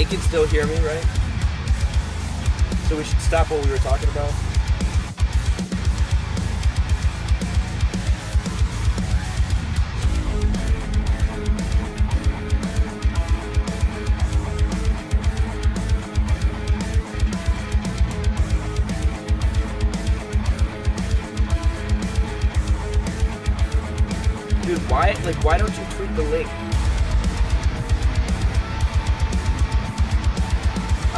can still hear me, right? So we should stop what we were talking about. Dude, why don't you tweet the link?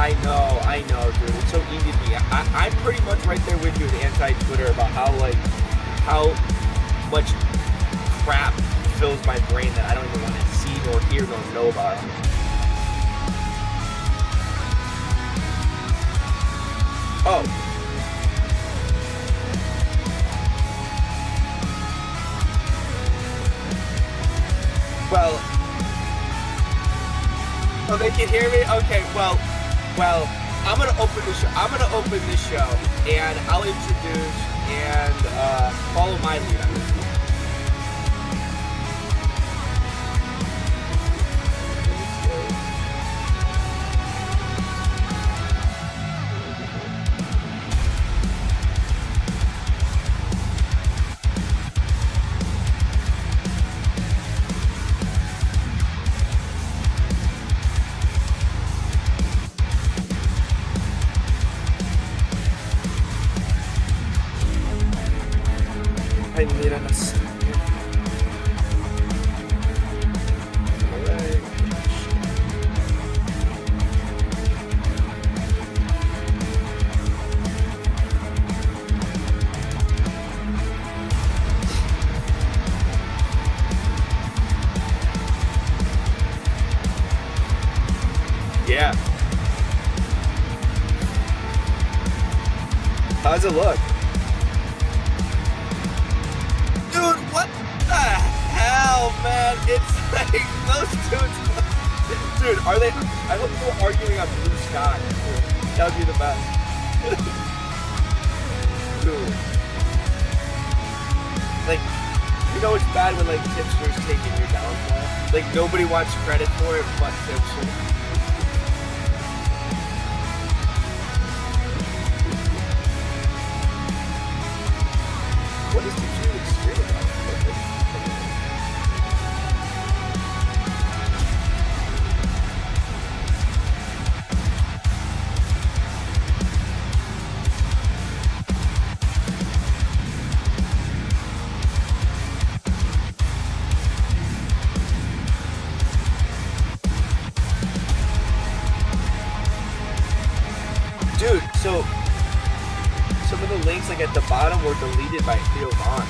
I know, dude. It's so easy to be. I'm pretty much right there with you with anti-Twitter about how much crap fills my brain that I don't even want to see nor hear nor know about. Oh. Well. Oh, they can hear me? Okay, well, I'm gonna open the show. And I'll introduce and follow my lead on this. Ay, míranos. Yeah. How's it look? Dude, what the hell, man? It's like those dudes. Dude, are they? I hope they're arguing on blue sky. That would be the best. Dude. Like, you know it's bad when like Tipster's taking your downfall. Like nobody wants credit for it but Tipster. What is Tipster even screaming about? Dude, so some of the links like at the bottom were deleted by Theo Vaughn.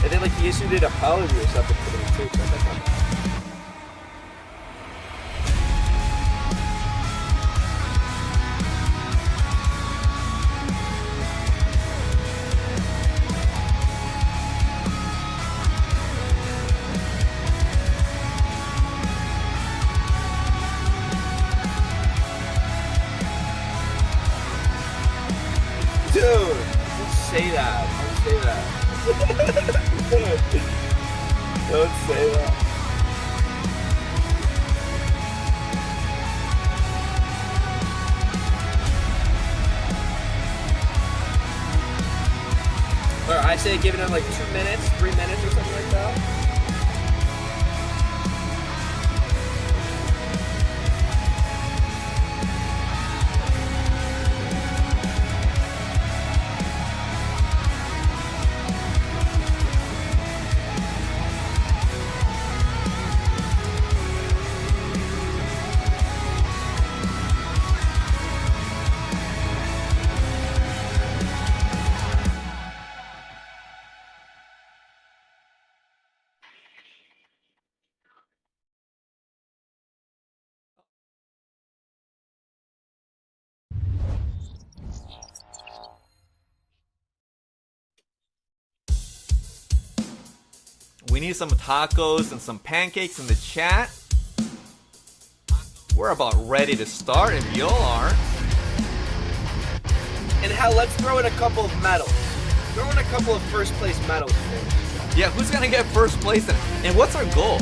And then like he issued an apology or something for them too. So that's not bad. Dude, don't say that. Don't say that. Don't say that. Or I say giving it like 2 minutes, 3 minutes or something like that. We need some tacos and some pancakes in the chat. We're about ready to start if y'all are. And hell, let's throw in a couple of medals. Throw in a couple of first place medals for us. Yeah, who's gonna get first place? And what's our goal?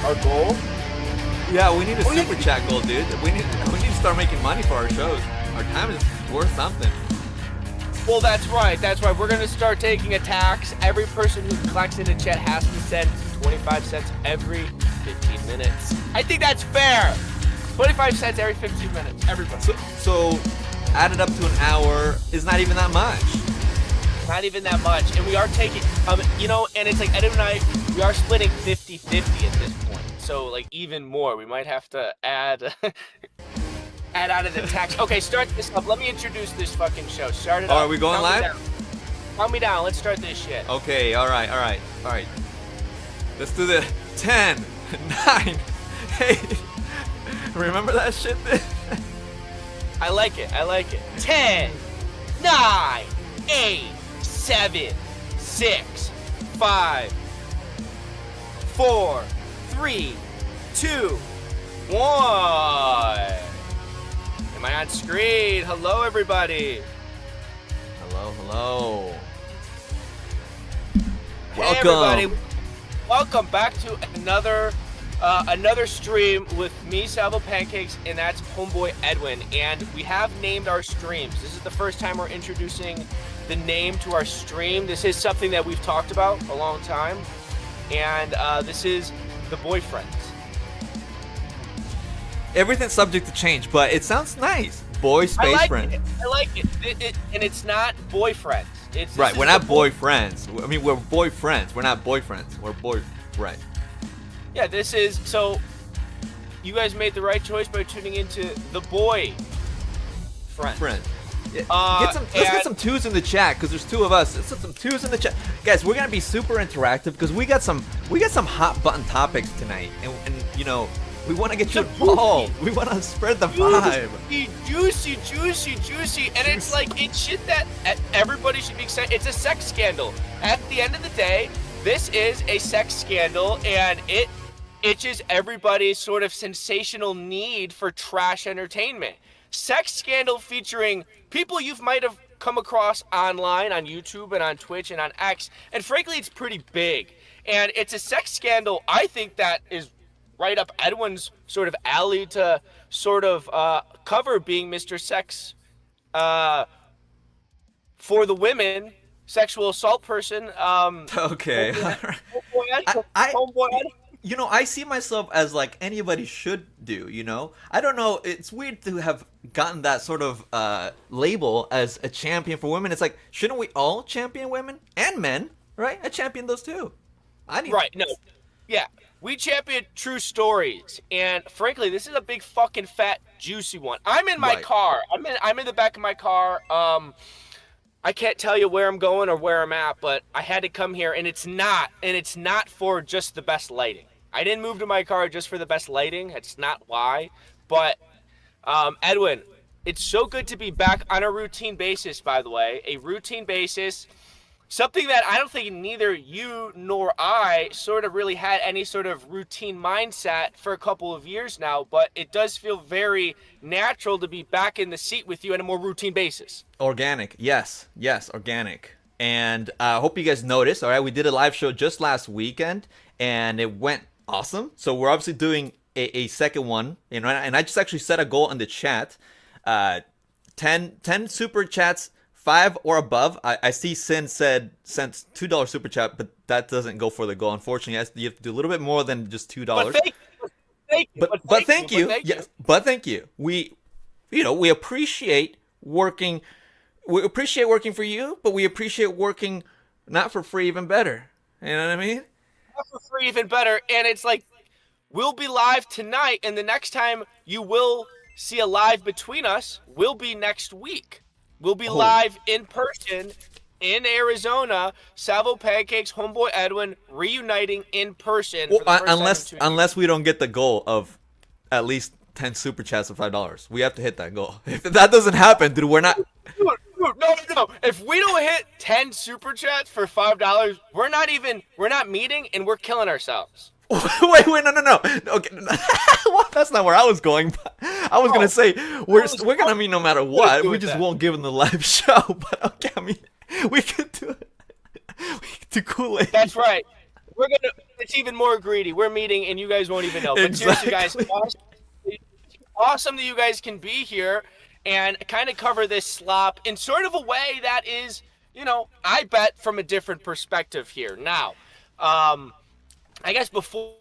Our goal? Yeah, we need a super chat goal, dude. We need to start making money for our shows. Our time is worth something. Well, that's right. We're going to start taking a tax. Every person who collects in a chat has to send 25 cents every 15 minutes. I think that's fair. 25 cents every 15 minutes. Everybody. So added up to an hour is not even that much. Not even that much. And we are taking, and it's like Edwin and I, we are splitting 50-50 at this point. So, like, even more. We might have to add out of the tax. Okay, start this up. Let me introduce this fucking show. Start it up. Are we going live? Count me down. Let's start this shit. Okay, all right. Let's do the 10, 9, 8. Remember that shit? I like it. 10, 9, 8, 7, 6, 5, 4, 3, 2, 1. Am I on screen? Hello, everybody. Hello. Hey, Welcome. everybody. Welcome back to another stream with me, Salvo Pancakes, and that's homeboy Edwin. And we have named our streams. This is the first time we're introducing the name to our stream. This is something that we've talked about a long time, and this is the boyfriends. Everything's subject to change, but it sounds nice. Boy space friend. I like it. And it's not boyfriends. Right, we're not boyfriends. I mean, we're boyfriends. We're not boyfriends. We're right. Yeah, this is, so you guys made the right choice by tuning into the boy friend. Yeah. Let's get some twos in the chat, because there's two of us. Let's get some twos in the chat, guys. We're gonna be super interactive because we got some hot button topics tonight, and we want to get you involved. We want to spread the vibe. Juicy, and it's like it's shit that everybody should be excited. It's a sex scandal. At the end of the day, this is a sex scandal, and it itches everybody's sort of sensational need for trash entertainment. Sex scandal featuring people you might have come across online on YouTube and on Twitch and on X, and frankly, it's pretty big. And it's a sex scandal, I think, that is right up Edwin's sort of alley to sort of cover, being Mr. Sex for the women, sexual assault person. Okay. Homeboy. I see myself as like anybody should do, I don't know, it's weird to have gotten that sort of label as a champion for women. It's like, shouldn't we all champion women and men, right? I champion those too. Yeah. We champion true stories, and frankly, this is a big fucking fat juicy one. I'm in my car. I'm in the back of my car. I can't tell you where I'm going or where I'm at, but I had to come here, and it's not for just the best lighting. I didn't move to my car just for the best lighting. That's not why. But Edwin, it's so good to be back on a routine basis, by the way. A routine basis. Something that I don't think neither you nor I sort of really had any sort of routine mindset for a couple of years now, but it does feel very natural to be back in the seat with you on a more routine basis. Organic. Yes, organic. And I hope you guys noticed, all right, we did a live show just last weekend, and it went awesome. So we're obviously doing a second one, and I just actually set a goal in the chat, 10 super chats, 5 or above. I see Sin sent $2 super chat, but that doesn't go for the goal. Unfortunately, you have to do a little bit more than just $2. But thank you. But thank you. We appreciate working. We appreciate working for you, but we appreciate working not for free even better. You know what I mean? Not for free even better, and it's like we'll be live tonight, and the next time you will see a live between us will be next week. We'll be live in person in Arizona. Salvo Pancakes, homeboy Edwin, reuniting in person. Well, unless we don't get the goal of at least 10 super chats of $5, we have to hit that goal. If that doesn't happen, dude, we're not. No. If we don't hit 10 super chats for $5, we're not meeting, and we're killing ourselves. Wait, no. Okay, well, that's not where I was going. I was gonna say we're gonna meet no matter what. do We with just that. won't give them the live show. But okay, I mean, we could do it. We could do Kool-Aid. That's right. It's even more greedy. We're meeting and you guys won't even know. But seriously, guys, awesome that you guys can be here and kind of cover this slop in sort of a way that is, I bet from a different perspective here. Now, I guess before,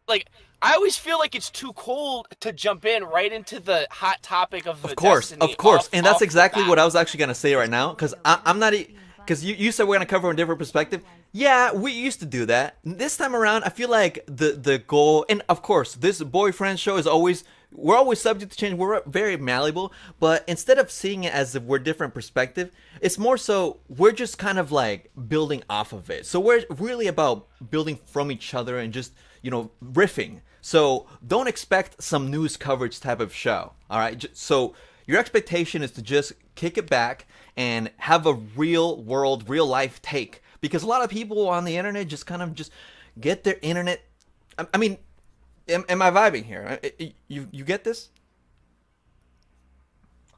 I always feel like it's too cold to jump in right into the hot topic of the Destiny. Of course, and that's exactly what I was actually gonna say right now, because I'm not. Because you said we're gonna cover a different perspective. Yeah, we used to do that. This time around, I feel like the goal, and of course, this boyfriend show is always. We're always subject to change. We're very malleable, but instead of seeing it as if we're different perspective, it's more so we're just kind of like building off of it. So we're really about building from each other and just riffing. So don't expect some news coverage type of show. All right. So your expectation is to just kick it back and have a real world, real life take, because a lot of people on the internet just kind of just get their internet. I mean. Am I vibing here? You get this?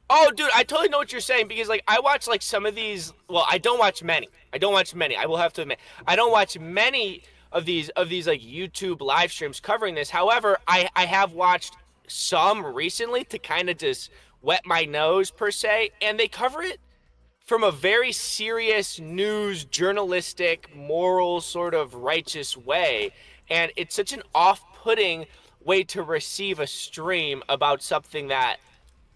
Oh, dude, I totally know what you're saying because, I watch, some of these. Well, I don't watch many. I will have to admit, I don't watch many of these YouTube live streams covering this. However, I have watched some recently to kind of just wet my nose per se, and they cover it from a very serious news, journalistic, moral, sort of righteous way, and it's such an off-putting way to receive a stream about something that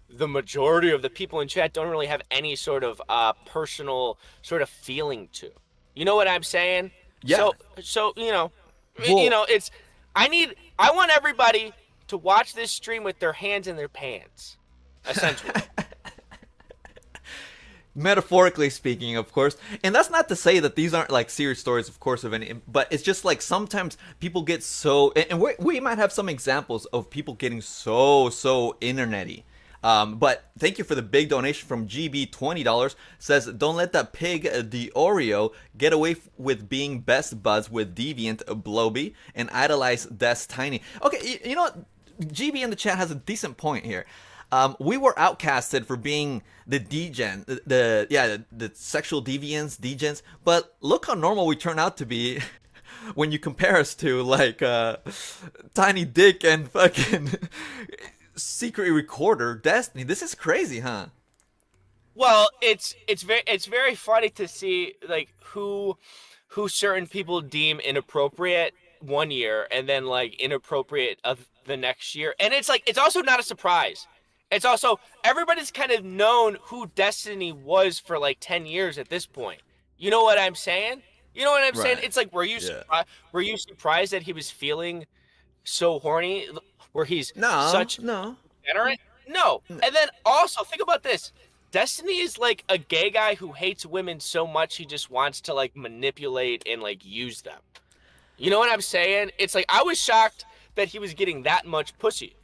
the majority of the people in chat don't really have any sort of personal sort of feeling to. You know what I'm saying? Yeah. So it's I want everybody to watch this stream with their hands in their pants, essentially. Metaphorically speaking, of course. And that's not to say that these aren't serious stories, of course, of any, but it's just sometimes people get so, and we might have some examples of people getting so internety. But thank you for the big donation from GB, $20. Says, don't let that pig, the Oreo, get away with being best buds with Deviant, Bloby, and idolize Des Tiny. Okay, you know what? GB in the chat has a decent point here. We were outcasted for being the degen, the sexual deviants, degens. But look how normal we turn out to be when you compare us to Tiny Dick and fucking Secret Recorder Destiny. This is crazy, huh? Well, it's very funny to see who certain people deem inappropriate one year and then inappropriate of the next year, and it's also not a surprise. It's also, everybody's kind of known who Destiny was for 10 years at this point. You know what I'm saying? You know what I'm saying? It's were you surprised that he was feeling so horny? Where he's such veteran? No. And then also, think about this. Destiny is a gay guy who hates women so much he just wants to manipulate and use them. You know what I'm saying? It's I was shocked that he was getting that much pussy.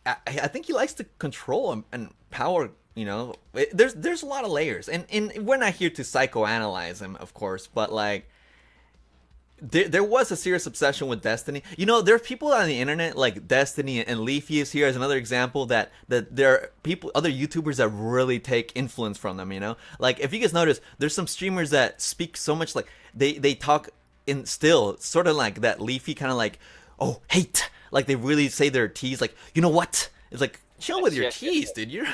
I think he likes to control and power. There's a lot of layers, and we're not here to psychoanalyze him, of course, but there was a serious obsession with Destiny. There are people on the internet like Destiny, and Leafy is here as another example that there are people, other YouTubers that really take influence from them. If you guys notice, there's some streamers that speak so much they talk in still sort of like that Leafy kind of oh, hate. They really say their T's, you know what? It's chill with your T's, dude. You know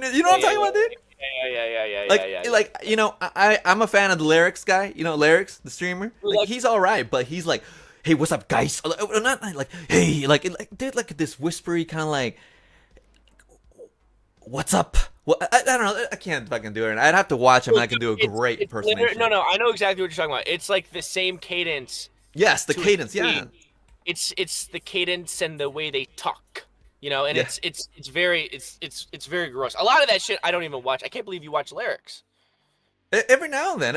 what I'm talking about, dude? Yeah. I'm a fan of the Lyrics guy. Lyrics, the streamer. He's all right, but he's hey, what's up, guys? Not hey, dude, this whispery kind of what's up? Well, I don't know. I can't fucking do it. I'd have to watch him, and I can do a great impersonation. No, I know exactly what you're talking about. It's the same cadence. Yes, the cadence. Yeah. It's the cadence and the way they talk, and yeah. it's very gross. A lot of that shit I don't even watch. I can't believe you watch Lyrics. Every now and then,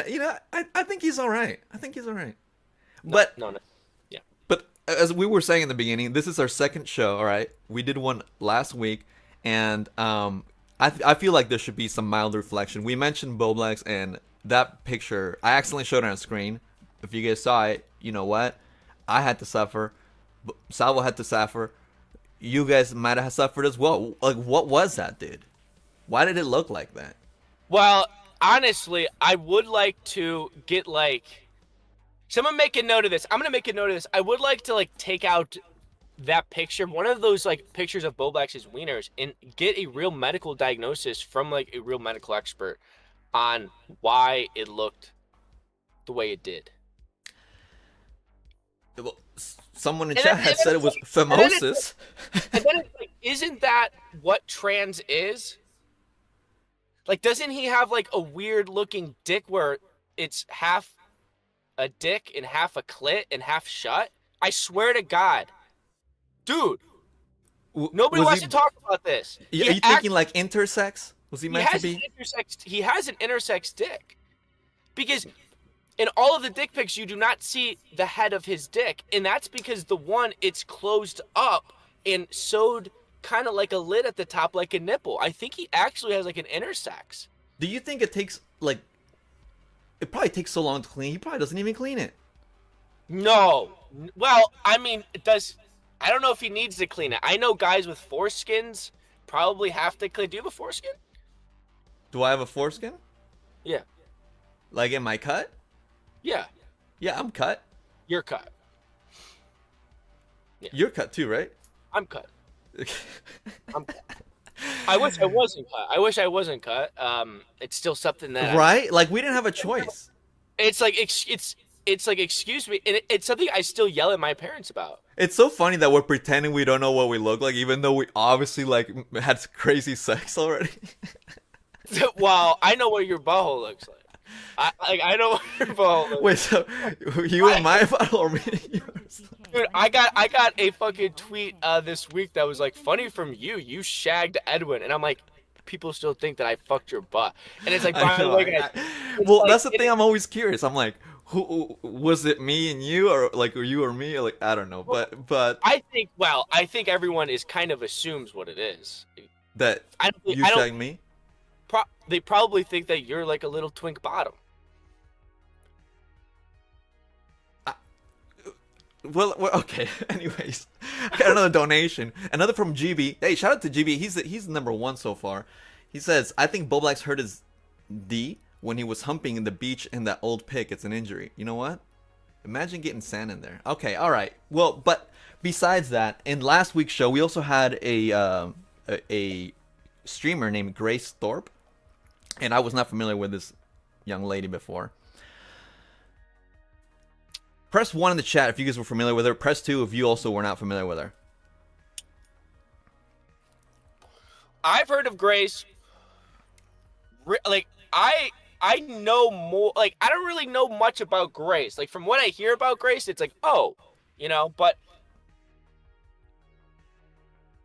I think he's all right. But no. Yeah. But as we were saying in the beginning, this is our second show. All right, we did one last week, and I feel like there should be some mild reflection. We mentioned bowblax, and that picture I accidentally showed it on screen. If you guys saw it, you know what? I had to suffer. Salvo had to suffer. You guys might have suffered as well. Like, what was that, dude? Why did it look like that? Well, honestly, I would like to get like someone make a note of this. I'm gonna make a note of this. I would like to like take out that picture, one of those like pictures of BoBlax's wieners, and get a real medical diagnosis from like a real medical expert on why it looked the way it did. Well, someone in chat had said it was phimosis. And then it's like, isn't that what trans is? Like, doesn't he have like a weird looking dick where it's half a dick and half a clit and half shut? I swear to God. Dude, nobody wants to talk about this. Are you thinking like intersex? Was he meant to be? He has an intersex dick. Because in all of the dick pics, you do not see the head of his dick. And that's because the one, it's closed up and sewed kind of like a lid at the top like a nipple. I think he actually has like an intersex. Do you think it takes like... It probably takes so long to clean. He probably doesn't even clean it. No. Well, I mean, it does... I don't know if he needs to clean it. I know guys with foreskins probably have to clean. Do you have a foreskin? Do I have a foreskin? Yeah. Like in my cut? Yeah. Yeah, I'm cut. You're cut. Yeah. You're cut too, right? I'm cut. I'm cut. I wish I wasn't cut. It's still something that... Right? Like, we didn't have a choice. It's like, it's like, excuse me, and it's something I still yell at my parents about. It's so funny that we're pretending we don't know what we look like, even though we obviously like had crazy sex already. Well, I know what your butthole looks like. I know what your butthole looks like. Wait, so you and my butthole or me and yours? Dude, I got a fucking tweet this week that was like, funny from you. You shagged Edwin, and I'm like, people still think that I fucked your butt, and it's like, by the way, guys. Well, like, that's the thing. I'm always curious. I'm like, who was it? Me and you, or like, or you or me? Or like, I don't know, but I think everyone is kind of assumes what it is. That you shagged me. They probably think that you're like a little twink bottom. Well, okay. Anyways, I got another donation. Another from GB. Hey, shout out to GB. He's number one so far. He says, I think BoBlax hurt his D when he was humping in the beach in that old pic. It's an injury. You know what? Imagine getting sand in there. Okay, all right. Well, but besides that, in last week's show, we also had a streamer named Grace Thorpe, and I was not familiar with this young lady before. Press 1 in the chat if you guys were familiar with her. Press 2 if you also were not familiar with her. I've heard of Grace. Like, I know more. Like, I don't really know much about Grace. Like, from what I hear about Grace, it's like, oh, you know, but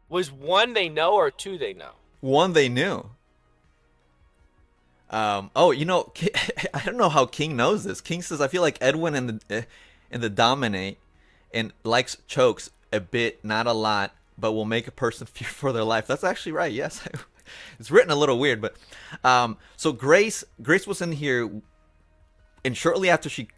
was 1 they know or 2 they know? 1 they knew. Oh, you know, I don't know how King knows this. King says, I feel like Edwin and the dominate and likes chokes a bit, not a lot, but will make a person fear for their life. That's actually right. Yes. It's written a little weird, but so Grace was in here, and shortly after she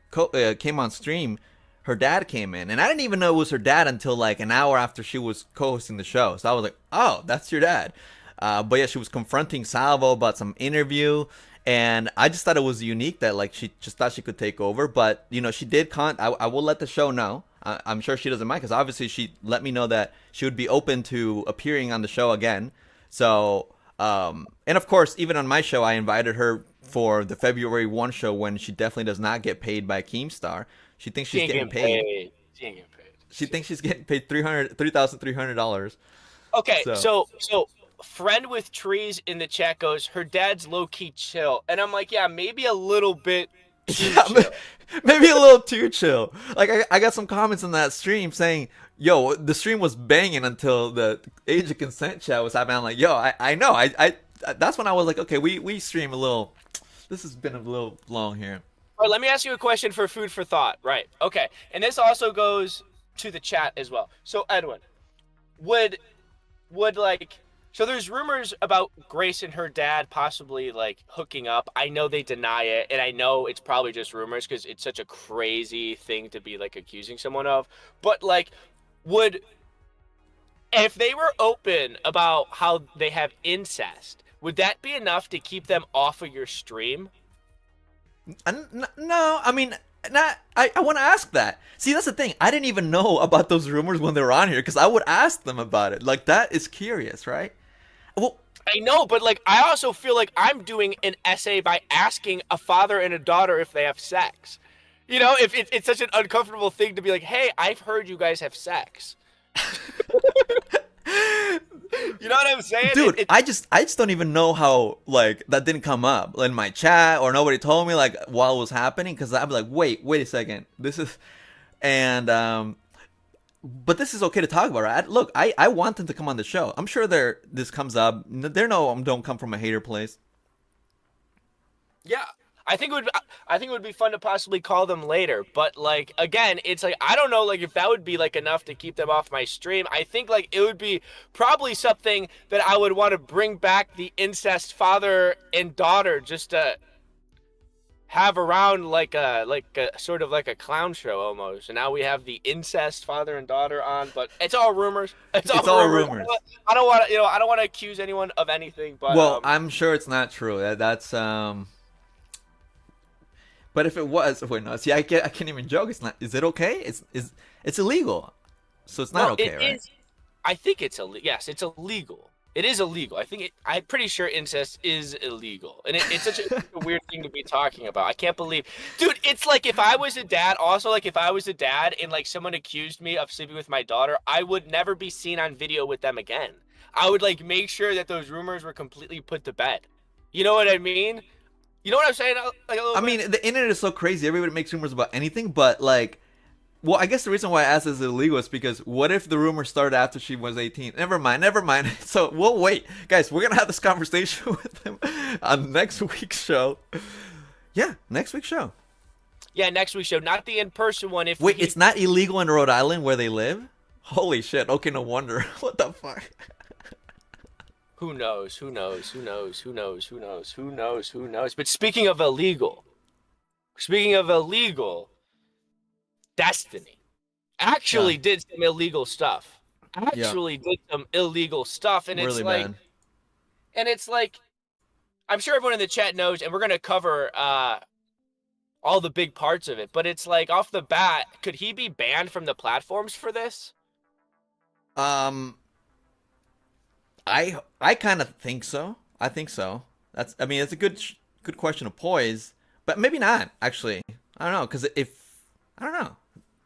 came on stream, her dad came in, and I didn't even know it was her dad until like an hour after she was co-hosting the show. So I was like, oh, that's your dad. But yeah, she was confronting Salvo about some interview, and I just thought it was unique that like she just thought she could take over. But you know, she did I will let the show know. I'm sure she doesn't mind, because obviously she let me know that she would be open to appearing on the show again. So and of course, even on my show, I invited her for the February 1 show when she definitely does not get paid by Keemstar. She thinks she's getting paid. She ain't getting paid. She thinks she's getting paid $3,300. Okay, so friend with trees in the chat goes, her dad's low-key chill. And I'm like, yeah, maybe a little bit too chill. Maybe a little too chill. Like, I got some comments on that stream saying, yo, the stream was banging until the age of consent chat was happening. I'm like, yo, I know. I that's when I was like, okay, we stream a little. This has been a little long here. All right, let me ask you a question for food for thought. Right, okay. And this also goes to the chat as well. So, Edwin, would like... So there's rumors about Grace and her dad possibly like hooking up. I know they deny it, and I know it's probably just rumors because it's such a crazy thing to be like accusing someone of. But like, would if they were open about how they have incest, would that be enough to keep them off of your stream? No, I mean, not. I want to ask that. See, that's the thing. I didn't even know about those rumors when they were on here because I would ask them about it. Like, that is curious, right? Well, I know, but like, I also feel like I'm doing an essay by asking a father and a daughter if they have sex. You know, if it's such an uncomfortable thing to be like, hey, I've heard you guys have sex. You know what I'm saying? Dude, I just don't even know how like that didn't come up in my chat or nobody told me like while it was happening because I'd be like, wait a second, this is, and but this is okay to talk about, right? Look, I want them to come on the show. I'm sure this comes up. They're don't come from a hater place. Yeah. I think it would be fun to possibly call them later, but like again, it's like I don't know like if that would be like enough to keep them off my stream. I think like it would be probably something that I would want to bring back the incest father and daughter just to have around like a sort of like a clown show almost. And now we have the incest father and daughter on, but it's all rumors. It's all rumors. I don't want to I don't want to accuse anyone of anything, but well, I'm sure it's not true. That's But if it was, wait, no. See, I can't even joke. It's not. Is it okay? It's illegal, so it's not okay, right? I think it's illegal. Yes, it's illegal. It is illegal. I'm pretty sure incest is illegal, and it's such a weird thing to be talking about. I can't believe, dude. It's like if I was a dad. Also, like if I was a dad and like someone accused me of sleeping with my daughter, I would never be seen on video with them again. I would like make sure that those rumors were completely put to bed. You know what I mean? You know what I'm saying? Like I mean, the internet is so crazy. Everybody makes rumors about anything, but like, well, I guess the reason why I asked is illegal is because what if the rumor started after she was 18? Never mind. So we'll wait. Guys, we're going to have this conversation with them on next week's show. Yeah, next week's show. Yeah, next week's show. Not the in-person one. Wait, it's not illegal in Rhode Island where they live? Holy shit. Okay, no wonder. What the fuck? Who knows? But speaking of illegal, Destiny actually did some illegal stuff. Did some illegal stuff, and really it's like, bad. And it's like, I'm sure everyone in the chat knows, and we're gonna cover all the big parts of it. But it's like off the bat, could he be banned from the platforms for this? I kind of think so. I think so. It's a good question to poise, but maybe not actually. I don't know because I don't know.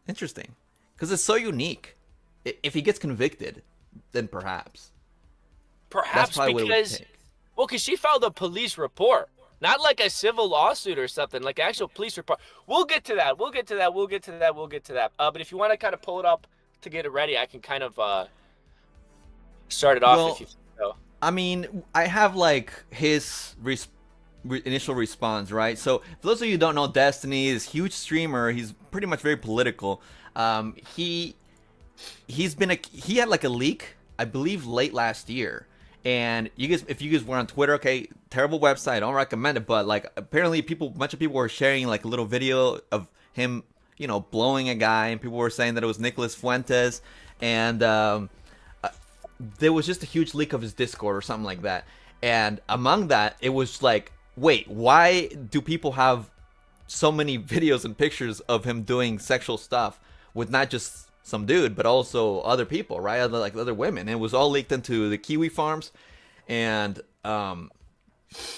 Interesting, because it's so unique. If he gets convicted, then perhaps. Perhaps because she filed a police report, not like a civil lawsuit or something, like an actual police report. We'll get to that. But if you want to kind of pull it up to get it ready, I can kind of start it off if you think so. I mean, I have like his initial response, right? So for those of you who don't know, Destiny is a huge streamer. He's pretty much very political. He had like a leak, I believe, late last year. And if you guys were on Twitter, okay, terrible website, I don't recommend it. But like, apparently, a bunch of people were sharing like a little video of him, blowing a guy, and people were saying that it was Nicolas Fuentes, and there was just a huge leak of his Discord or something like that. And among that, it was like, wait, why do people have so many videos and pictures of him doing sexual stuff with not just some dude, but also other people, right? Other women. And it was all leaked into the Kiwi farms. And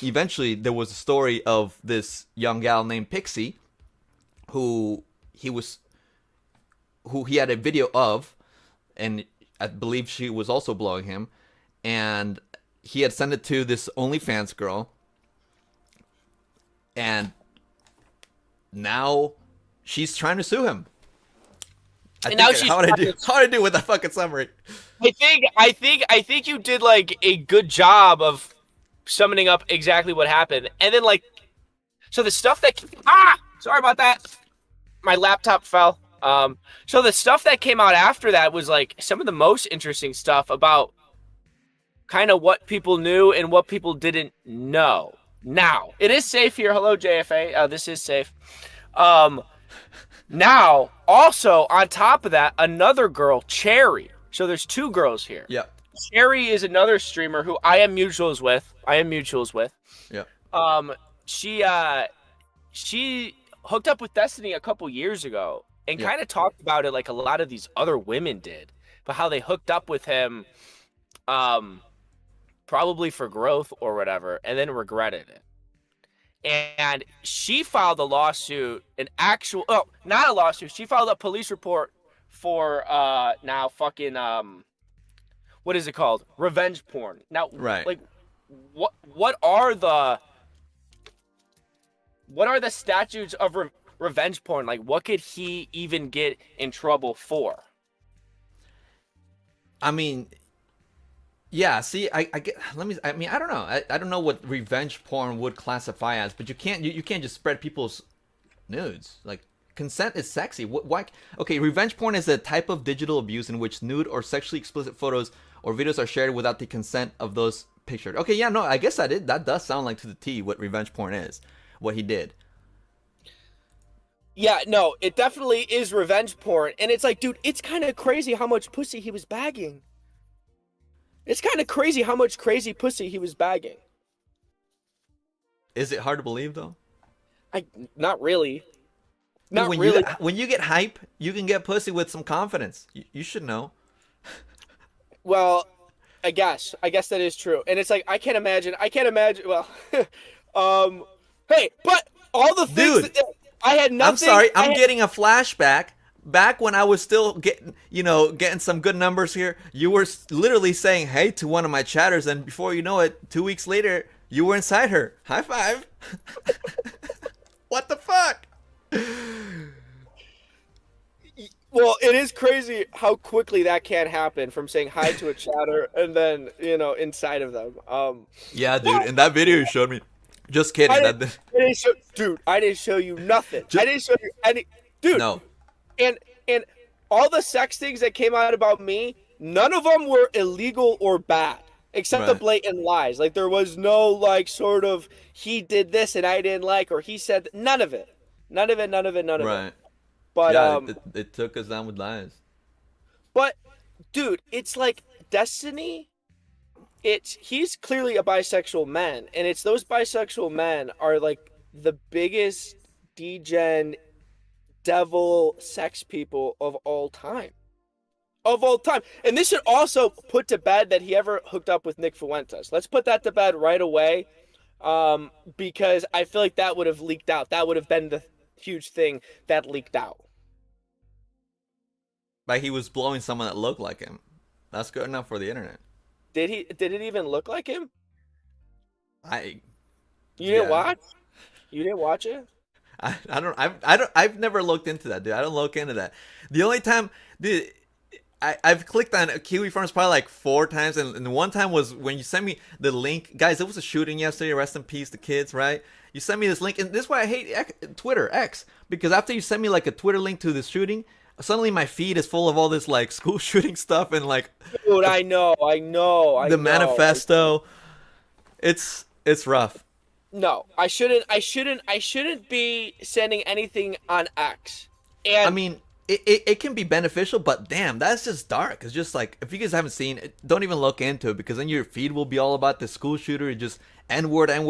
eventually there was a story of this young gal named Pixie who he had a video of, and I believe she was also blowing him, and he had sent it to this OnlyFans girl, and now she's trying to sue him. How did I do with that fucking summary? I think you did like a good job of summoning up exactly what happened, and then like, so the stuff that sorry about that, my laptop fell. So the stuff that came out after that was like some of the most interesting stuff about kind of what people knew and what people didn't know. Now, it is safe here. Hello, JFA. This is safe. Now, also, on top of that, another girl, Cherry. So there's two girls here. Yep. Cherry is another streamer who I am mutuals with. Yep. She hooked up with Destiny a couple years ago and kind of talked about it like a lot of these other women did, but how they hooked up with him probably for growth or whatever, and then regretted it. And she filed a lawsuit, not a lawsuit. She filed a police report for now fucking what is it called? Revenge porn. Now, right. Like, what are the statutes of revenge porn? Like, what could he even get in trouble for? I mean, yeah. See, I get. I mean, I don't know. I don't know what revenge porn would classify as, but you can't just spread people's nudes. Like, consent is sexy. Why? Okay, revenge porn is a type of digital abuse in which nude or sexually explicit photos or videos are shared without the consent of those pictured. Okay, yeah, no, I guess that does sound like to the T what revenge porn is, what he did. Yeah, no, it definitely is revenge porn, and it's like, dude, it's kind of crazy how much pussy he was bagging. It's kind of crazy how much crazy pussy he was bagging. Is it hard to believe though? Not really. Not when really. When you get hype, you can get pussy with some confidence. You should know. Well, I guess that is true, and it's like I can't imagine. Well, hey, but all the things. Dude, I had nothing. I'm sorry. I'm getting a flashback. Back when I was still getting some good numbers here, you were literally saying hey to one of my chatters, and before you know it, 2 weeks later, you were inside her. High five. What the fuck? Well, it is crazy how quickly that can happen from saying hi to a chatter and then, inside of them. Yeah, dude. And that video you showed me. Just kidding. I didn't show you nothing. I didn't show you any. Dude. No. And all the sex things that came out about me, none of them were illegal or bad, except the blatant lies. Like, there was no, like, sort of, he did this and I didn't like, or he said, none of it. None of it. Right. But, yeah, it took us down with lies. But, dude, it's like Destiny, he's clearly a bisexual man, and it's those bisexual men are, like, the biggest degen devil sex people of all time. And this should also put to bed that he ever hooked up with Nick Fuentes. Let's put that to bed right away, because I feel like that would have leaked out. That would have been the huge thing that leaked out. Like he was blowing someone that looked like him. That's good enough for the internet. Did it even look like him? You didn't watch? You didn't watch it? I've never looked into that, dude. I don't look into that. The only time, dude, I've clicked on Kiwi Farms probably like 4 times, and one time was when you sent me the link. Guys, it was a shooting yesterday. Rest in peace, the kids, right? You sent me this link, and this is why I hate Twitter, X, because after you send me like a Twitter link to the shooting, suddenly my feed is full of all this like school shooting stuff and like. Dude, I know. The manifesto. It's rough. No, I shouldn't be sending anything on X. And I mean, it can be beneficial, but damn, that's just dark. It's just like, if you guys haven't seen it, don't even look into it, because then your feed will be all about the school shooter, just N-word. And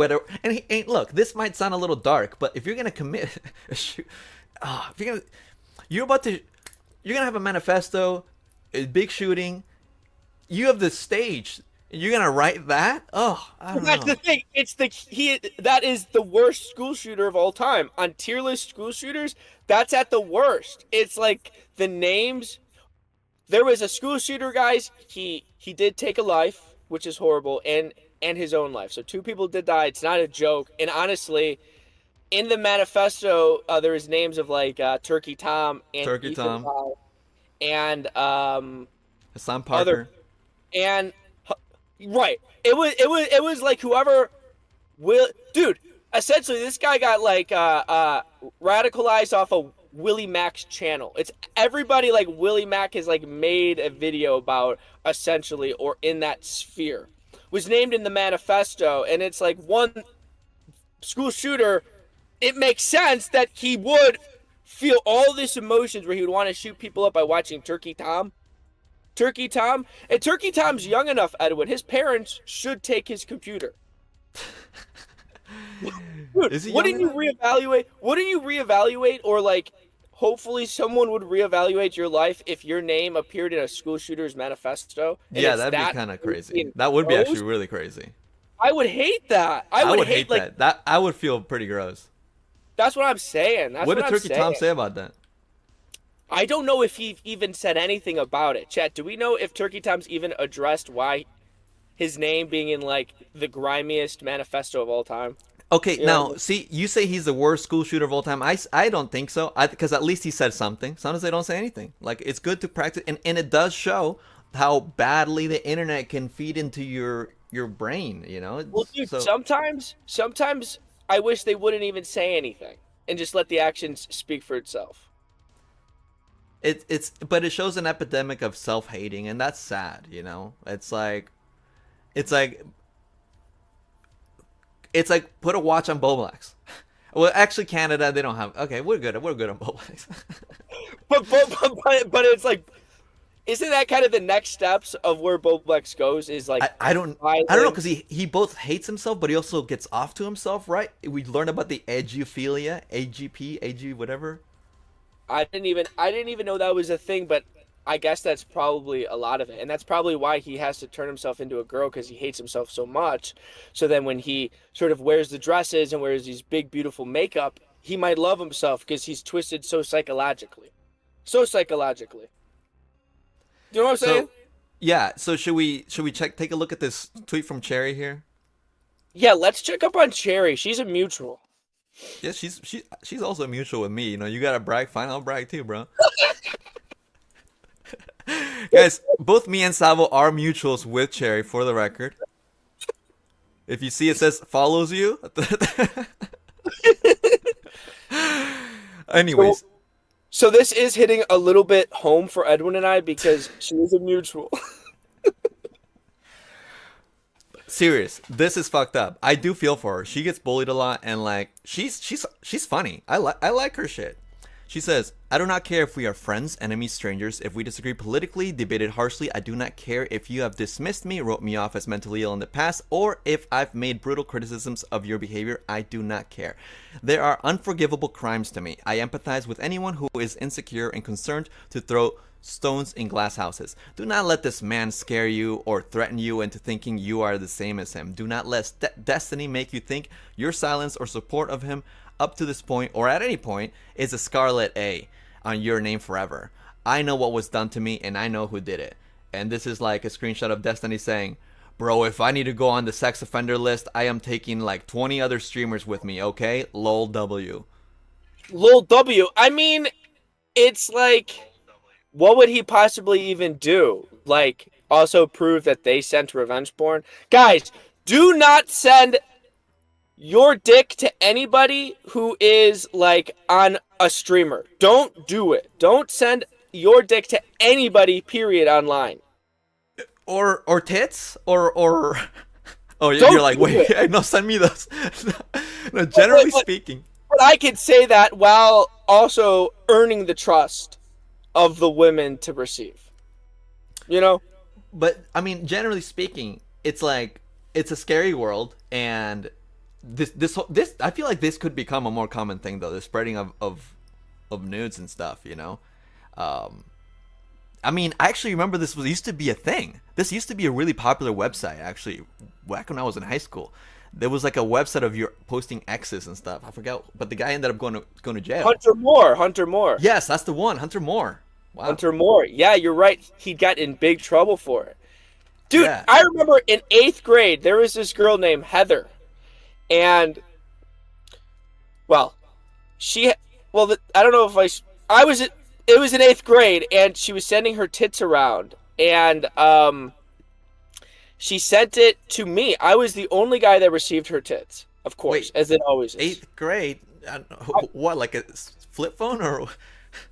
look, this might sound a little dark, but if you're gonna commit a shoot, you're gonna have a manifesto, a big shooting, you have the stage. You're gonna write that? Oh, I don't know. That's the thing. That is the worst school shooter of all time. On tier list school shooters, that's at the worst. It's like the names. There was a school shooter, guys. He did take a life, which is horrible, and his own life. So 2 people did die. It's not a joke. And honestly, in the manifesto, there was names of like Turkey Tom and Ethan Powell, and Hassan Parker. Right. It was like whoever will. Dude, essentially, this guy got like radicalized off of Willie Mack's channel. It's everybody like Willie Mack has like made a video about, essentially, or in that sphere. was named in the manifesto, and it's like one school shooter, it makes sense that he would feel all this emotions where he would want to shoot people up by watching Turkey Tom. Turkey Tom? And Turkey Tom's young enough, Edwin. His parents should take his computer. Dude, wouldn't you reevaluate? Wouldn't you reevaluate, or like, hopefully someone would reevaluate your life if your name appeared in a school shooter's manifesto? Yeah, that'd be kind of crazy. That would be actually really crazy. I would hate that. I would hate like that. That I would feel pretty gross. That's what I'm saying. What did Turkey Tom say about that? I don't know if he even said anything about it. Chat, do we know if Turkey Tom's even addressed why his name being in like the grimiest manifesto of all time? Okay, now see, you say he's the worst school shooter of all time. I don't think so. Because at least he said something. Sometimes they don't say anything. Like, it's good to practice, and it does show how badly the internet can feed into your brain. You know. Well, dude, sometimes I wish they wouldn't even say anything and just let the actions speak for itself. But it shows an epidemic of self-hating, and that's sad. You know, it's like put a watch on bowblax. Well, actually, Canada, they don't have. Okay, we're good on bowblax. but it's like, isn't that kind of the next steps of where bowblax goes? Is like I don't know, because he both hates himself, but he also gets off to himself, right? We learned about the eduphilia, AG whatever. I didn't even know that was a thing, but I guess that's probably a lot of it. And that's probably why he has to turn himself into a girl, because he hates himself so much. So then when he sort of wears the dresses and wears these big, beautiful makeup, he might love himself because he's twisted so psychologically. So psychologically. You know what I'm saying? Yeah. So should we take a look at this tweet from Cherry here? Yeah, let's check up on Cherry. She's a mutual. Yeah, she's also a mutual with me. You know, you gotta brag. Fine, I'll brag too, bro. Guys, both me and Salvo are mutuals with Cherry, for the record. If you see it says follows you. Anyways. So this is hitting a little bit home for Edwin and I because she is a mutual. Serious, this is fucked up. I do feel for her. She gets bullied a lot, and like she's funny. I like her shit. She says, I do not care if we are friends, enemies, strangers. If we disagree politically, debated harshly, I do not care if you have dismissed me, wrote me off as mentally ill in the past, or if I've made brutal criticisms of your behavior. I do not care. There are unforgivable crimes to me. I empathize with anyone who is insecure and concerned to throw stones in glass houses. Do not let this man scare you or threaten you into thinking you are the same as him. Do not let destiny make you think your silence or support of him up to this point or at any point is a scarlet A on your name forever. I know what was done to me, and I know who did it. And this is like a screenshot of Destiny saying, bro, if I need to go on the sex offender list, I am taking like 20 other streamers with me, okay? Lol W. Lol W. I mean, it's like, what would he possibly even do? Like, also prove that they sent revenge porn? Guys, do not send your dick to anybody who is like on a streamer. Don't do it. Don't send your dick to anybody, period, online. Or tits? Or oh, you're like, wait, no, send me those. No, generally speaking. But I could say that while also earning the trust of the women to receive. You know? But I mean, generally speaking, it's like, it's a scary world, and this I feel like this could become a more common thing, though, the spreading of nudes and stuff, you know. I mean, I actually remember this used to be a thing. This used to be a really popular website, actually, back when I was in high school. There was like a website of you posting exes and stuff. I forgot, but the guy ended up going to jail. Hunter Moore. Yes, that's the one, Hunter Moore. Wow. Hunter Moore. Yeah, you're right. He got in big trouble for it. Dude, yeah. I remember in 8th grade, there was this girl named Heather. And, well, I don't know if it was in 8th grade, and she was sending her tits around, and she sent it to me. I was the only guy that received her tits, of course, as it always is. 8th grade? What, like a flip phone or?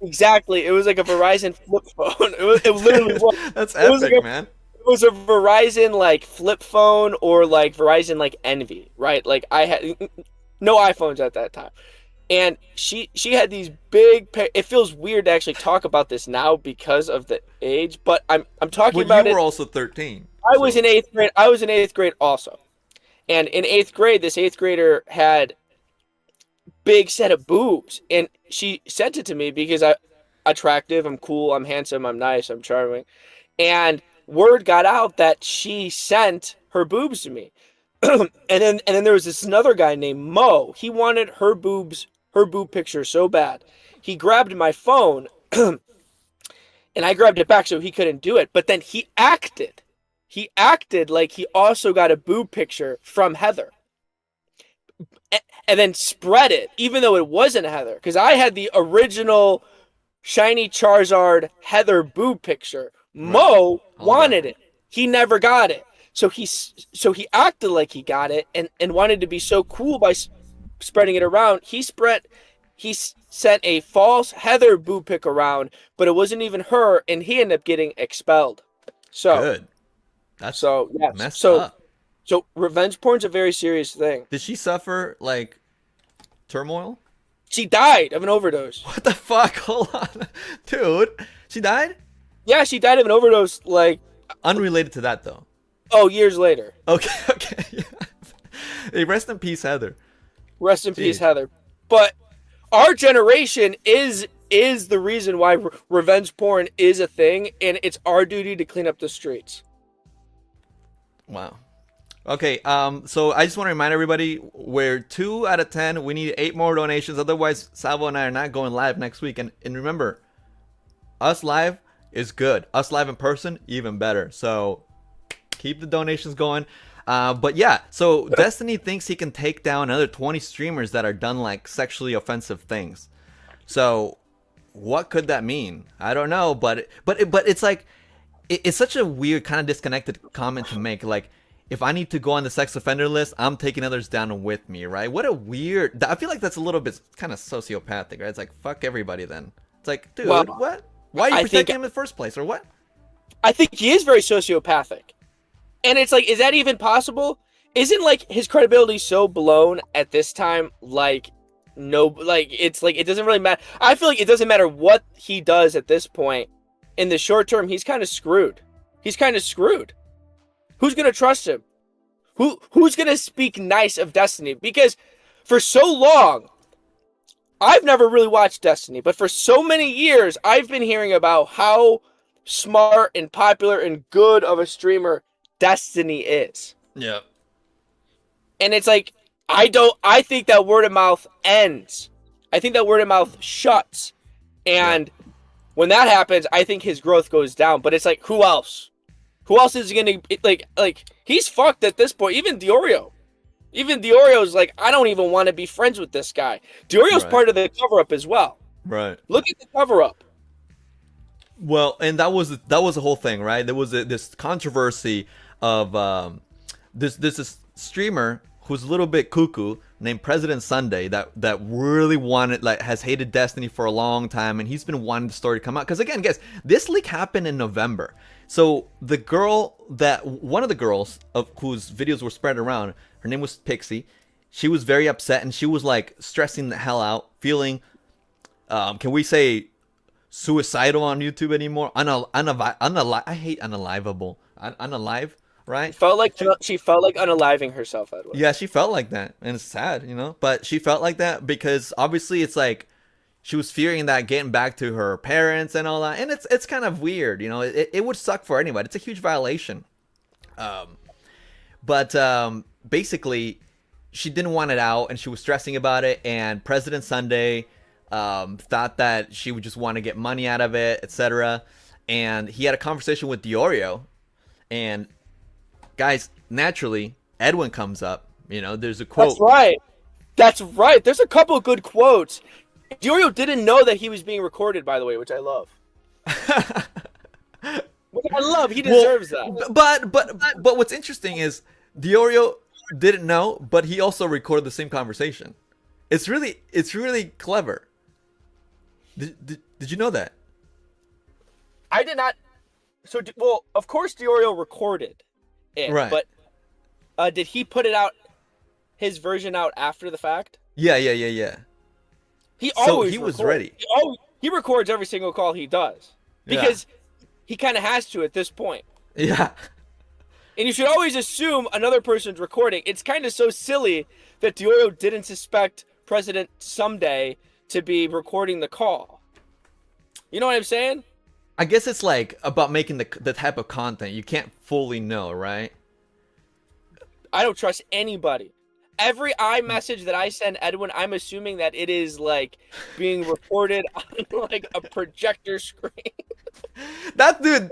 Exactly. It was like a Verizon flip phone. It literally was. That's epic, man. It was a Verizon like flip phone or like Verizon like Envy, right? Like I had no iPhones at that time. And she had these big it feels weird to actually talk about this now because of the age, but I'm talking Well, about you it. were also 13. I was So in 8th grade. I was in 8th grade also. And in 8th grade, this 8th grader had big set of boobs, and she sent it to me because I'm attractive, I'm cool, I'm handsome, I'm nice, I'm charming. And word got out that she sent her boobs to me. And then there was this another guy named Mo. He wanted her boob picture so bad. He grabbed my phone and I grabbed it back so he couldn't do it. But then he acted. He acted like he also got a boob picture from Heather. And then spread it, even though it wasn't Heather. Because I had the original shiny Charizard Heather boob picture. right. Mo All that. wanted it. He never got it. So he acted like he got it and wanted to be so cool by spreading it around. He sent a false Heather boob pic around, but it wasn't even her, and he ended up getting expelled. So Good. That's yes. messed up. So revenge porn's a very serious thing. Did she suffer like turmoil? She died of an overdose. What the fuck? Hold on, dude. She died? Yeah, she died of an overdose like Unrelated to that though. years later. Okay, okay. Yeah. Hey, rest in peace, Heather. Rest in peace, Heather. But our generation is the reason why revenge porn is a thing, and it's our duty to clean up the streets. Wow. Okay, so I just want to remind everybody, we're 2 out of 10. We need 8 more donations. Otherwise, Salvo and I are not going live next week. And remember, us live is good. Us live in person, even better. So keep the donations going. But yeah, so Destiny thinks he can take down another 20 streamers that are done like sexually offensive things. So what could that mean? I don't know, but it's like it's such a weird kind of disconnected comment to make. Like, if I need to go on the sex offender list, I'm taking others down with me, right? What a weird. I feel like that's a little bit kind of sociopathic, right? It's like, fuck everybody then. It's like, dude, Well, what? Why are you protecting him in the first place, or what? I think he is very sociopathic. And it's like, is that even possible? Isn't like his credibility so blown at this time? Like, no, like it's like it doesn't really matter. I feel like it doesn't matter what he does at this point. In the short term, he's kind of screwed. He's kind of screwed. Who's gonna trust him? Who's gonna speak nice of Destiny? Because for so long, I've never really watched Destiny, but for so many years, I've been hearing about how smart and popular and good of a streamer Destiny is. Yeah. And it's like, I think that word of mouth ends. I think that word of mouth shuts. And when that happens, I think his growth goes down. But it's like, who else? Who else is going to, like, he's fucked at this point. Even Diorio. Even Diorio's like, I don't even want to be friends with this guy. Diorio's part of the cover-up as well. Right. Look at the cover-up. Well, and that was the whole thing, right? There was this controversy of this streamer who's a little bit cuckoo named President Sunday that really wanted, like, has hated Destiny for a long time, and he's been wanting the story to come out. Because again, guys, this leak happened in November. So one of the girls of whose videos were spread around, her name was Pixie. She was very upset, and she was like stressing the hell out, feeling, can we say, suicidal on YouTube anymore? I hate unalivable. Unalive, right? She felt like unaliving herself, Edwin. Yeah, she felt like that, and it's sad, But she felt like that because obviously it's like she was fearing that getting back to her parents and all that, and it's kind of weird, It would suck for anybody. It's a huge violation. But basically, she didn't want it out, and she was stressing about it. And President Sunday thought that she would just want to get money out of it, etc. And he had a conversation with Diorio, and guys, naturally, Edwin comes up. There's a quote. That's right. There's a couple of good quotes. Diorio didn't know that he was being recorded, by the way, which I love. Which I love. He deserves that. But what's interesting is Diorio didn't know, but he also recorded the same conversation. It's really clever. Did you know that? I did not. well, of course, Diorio recorded it, Right. but did he put it out, his version out after the fact? Yeah. He So always he was records. ready. He records every single call he does because he kind of has to at this point. Yeah. And you should always assume another person's recording. It's kind of so silly that Diorio didn't suspect President Someday to be recording the call. You know what I'm saying? I guess it's like about making the type of content you can't fully know, right? I don't trust anybody. Every iMessage that I send Edwin, I'm assuming that it is like being recorded on like a projector screen. That dude,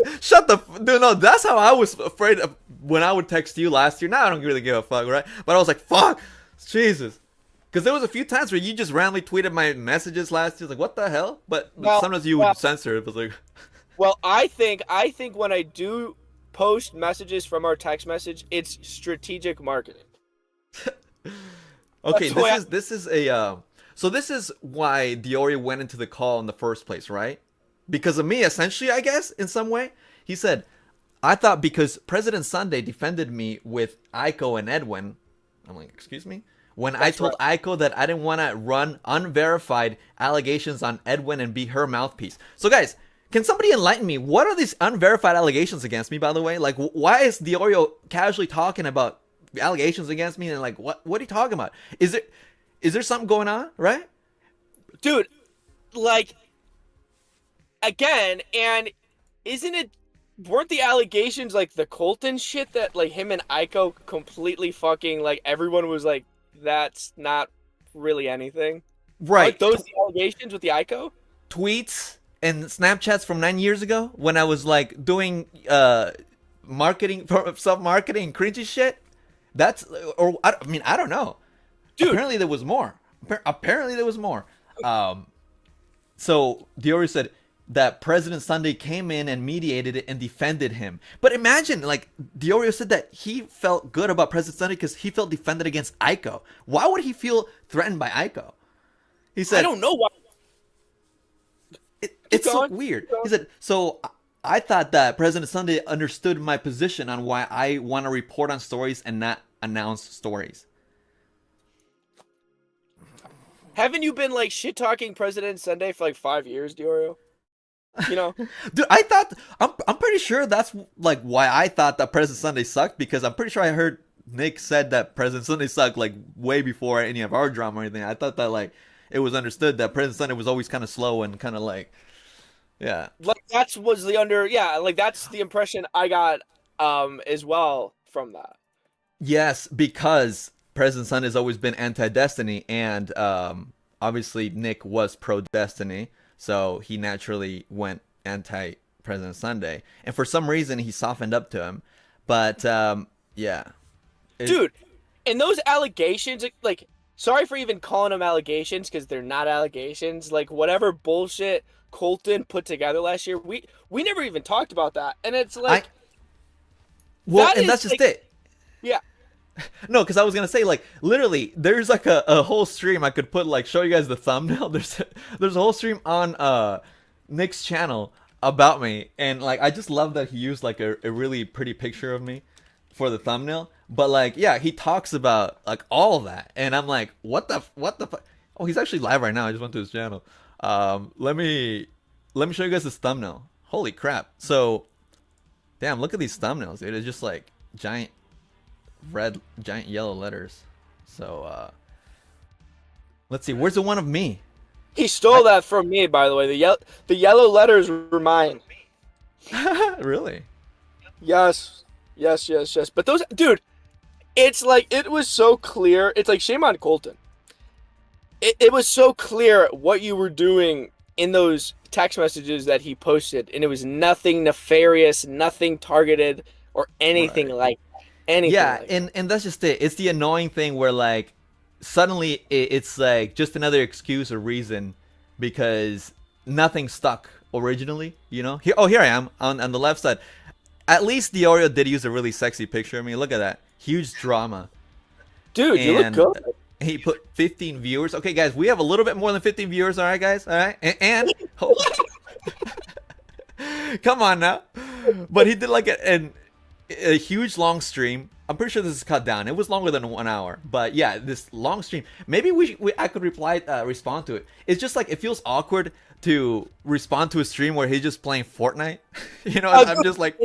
dude. No, that's how I was afraid of when I would text you last year. Now I don't really give a fuck, right? But I was like, fuck, Jesus, because there was a few times where you just randomly tweeted my messages last year, like, what the hell? But sometimes you would censor it. It was like, well, I think when I do post messages from our text message, it's strategic marketing. okay, this is so this is why Diorio went into the call in the first place, right? Because of me, essentially, I guess, in some way. He said, I thought because President Sunday defended me with Aiko and Edwin. I'm like, excuse me? When I told Aiko that I didn't want to run unverified allegations on Edwin and be her mouthpiece. So, guys, can somebody enlighten me? What are these unverified allegations against me, by the way? Like, why is Diorio casually talking about allegations against me? And, like, what are you talking about? Is there something going on, right? Dude, like, again, and weren't the allegations like the Colton shit that like him and Aiko completely fucking like everyone was like, that's not really anything? Right. Like those allegations with the Aiko? Tweets and Snapchats from 9 years ago when I was like doing marketing, self-marketing, cringy shit. I mean, I don't know. Dude. Apparently there was more. So Diorio said that President Sunday came in and mediated it and defended him. But imagine, like, Diorio said that he felt good about President Sunday because he felt defended against Aiko. Why would he feel threatened by Aiko? He said, I don't know why. It's so weird. He said, so I thought that President Sunday understood my position on why I want to report on stories and not announce stories. Haven't you been like shit talking President Sunday for like 5 years, Diorio? You know, dude, I'm pretty sure that's like why I thought that President Sunday sucked, because I'm pretty sure I heard Nick said that President Sunday sucked like way before any of our drama or anything. I thought that like it was understood that President Sunday was always kind of slow and kind of like, yeah, like that's the impression I got as well from that. Yes, because President Sunday has always been anti-Destiny, and obviously Nick was pro-Destiny. So he naturally went anti-President Sunday. And for some reason, he softened up to him. But, yeah. Dude, and those allegations, like, sorry for even calling them allegations, because they're not allegations. Like, whatever bullshit Colton put together last year, we never even talked about that. And it's like... that's just it. Yeah. No, because I was gonna say, like, literally, there's like a whole stream I could put, like, show you guys the thumbnail. There's a whole stream on Nick's channel about me, and like I just love that he used like a really pretty picture of me for the thumbnail. But like, yeah, he talks about like all of that, and I'm like, what the fuck? Oh, he's actually live right now. I just went to his channel. Let me show you guys this thumbnail. Holy crap! So, damn, look at these thumbnails, dude. It's just like giant yellow letters. So let's see, where's the one of me? He stole that from me, by the way. The yellow letters were mine. Really? Yes. But those, dude, it's like, it was so clear. It's like, shame on Colton. It was so clear what you were doing in those text messages that he posted, and it was nothing nefarious, nothing targeted, or anything like that. And that's just it. It's the annoying thing where like suddenly it's like just another excuse or reason because nothing stuck originally, you know. Here I am on the left side. At least Diorio did use a really sexy picture of me. Look at that, huge drama, dude. You look good. He put 15 viewers. Okay, guys, we have a little bit more than 15 viewers. All right, guys. All right, and come on now. But he did like a huge long stream. I'm pretty sure this is cut down. It was longer than 1 hour, but yeah, this long stream. Maybe I could respond to it. It's just like it feels awkward to respond to a stream where he's just playing Fortnite. You know, I'm just like,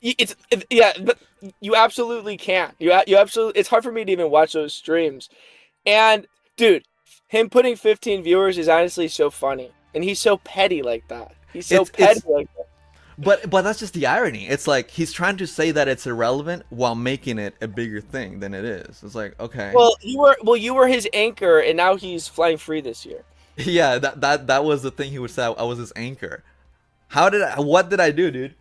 yeah, but you absolutely can't. You absolutely. It's hard for me to even watch those streams. And dude, him putting 15 viewers is honestly so funny, and he's so petty like that. He's so petty like that. But that's just the irony. It's like he's trying to say that it's irrelevant while making it a bigger thing than it is. It's like, okay. Well, you were his anchor, and now he's flying free this year. Yeah, that was the thing he would say. I was his anchor. What did I do, dude?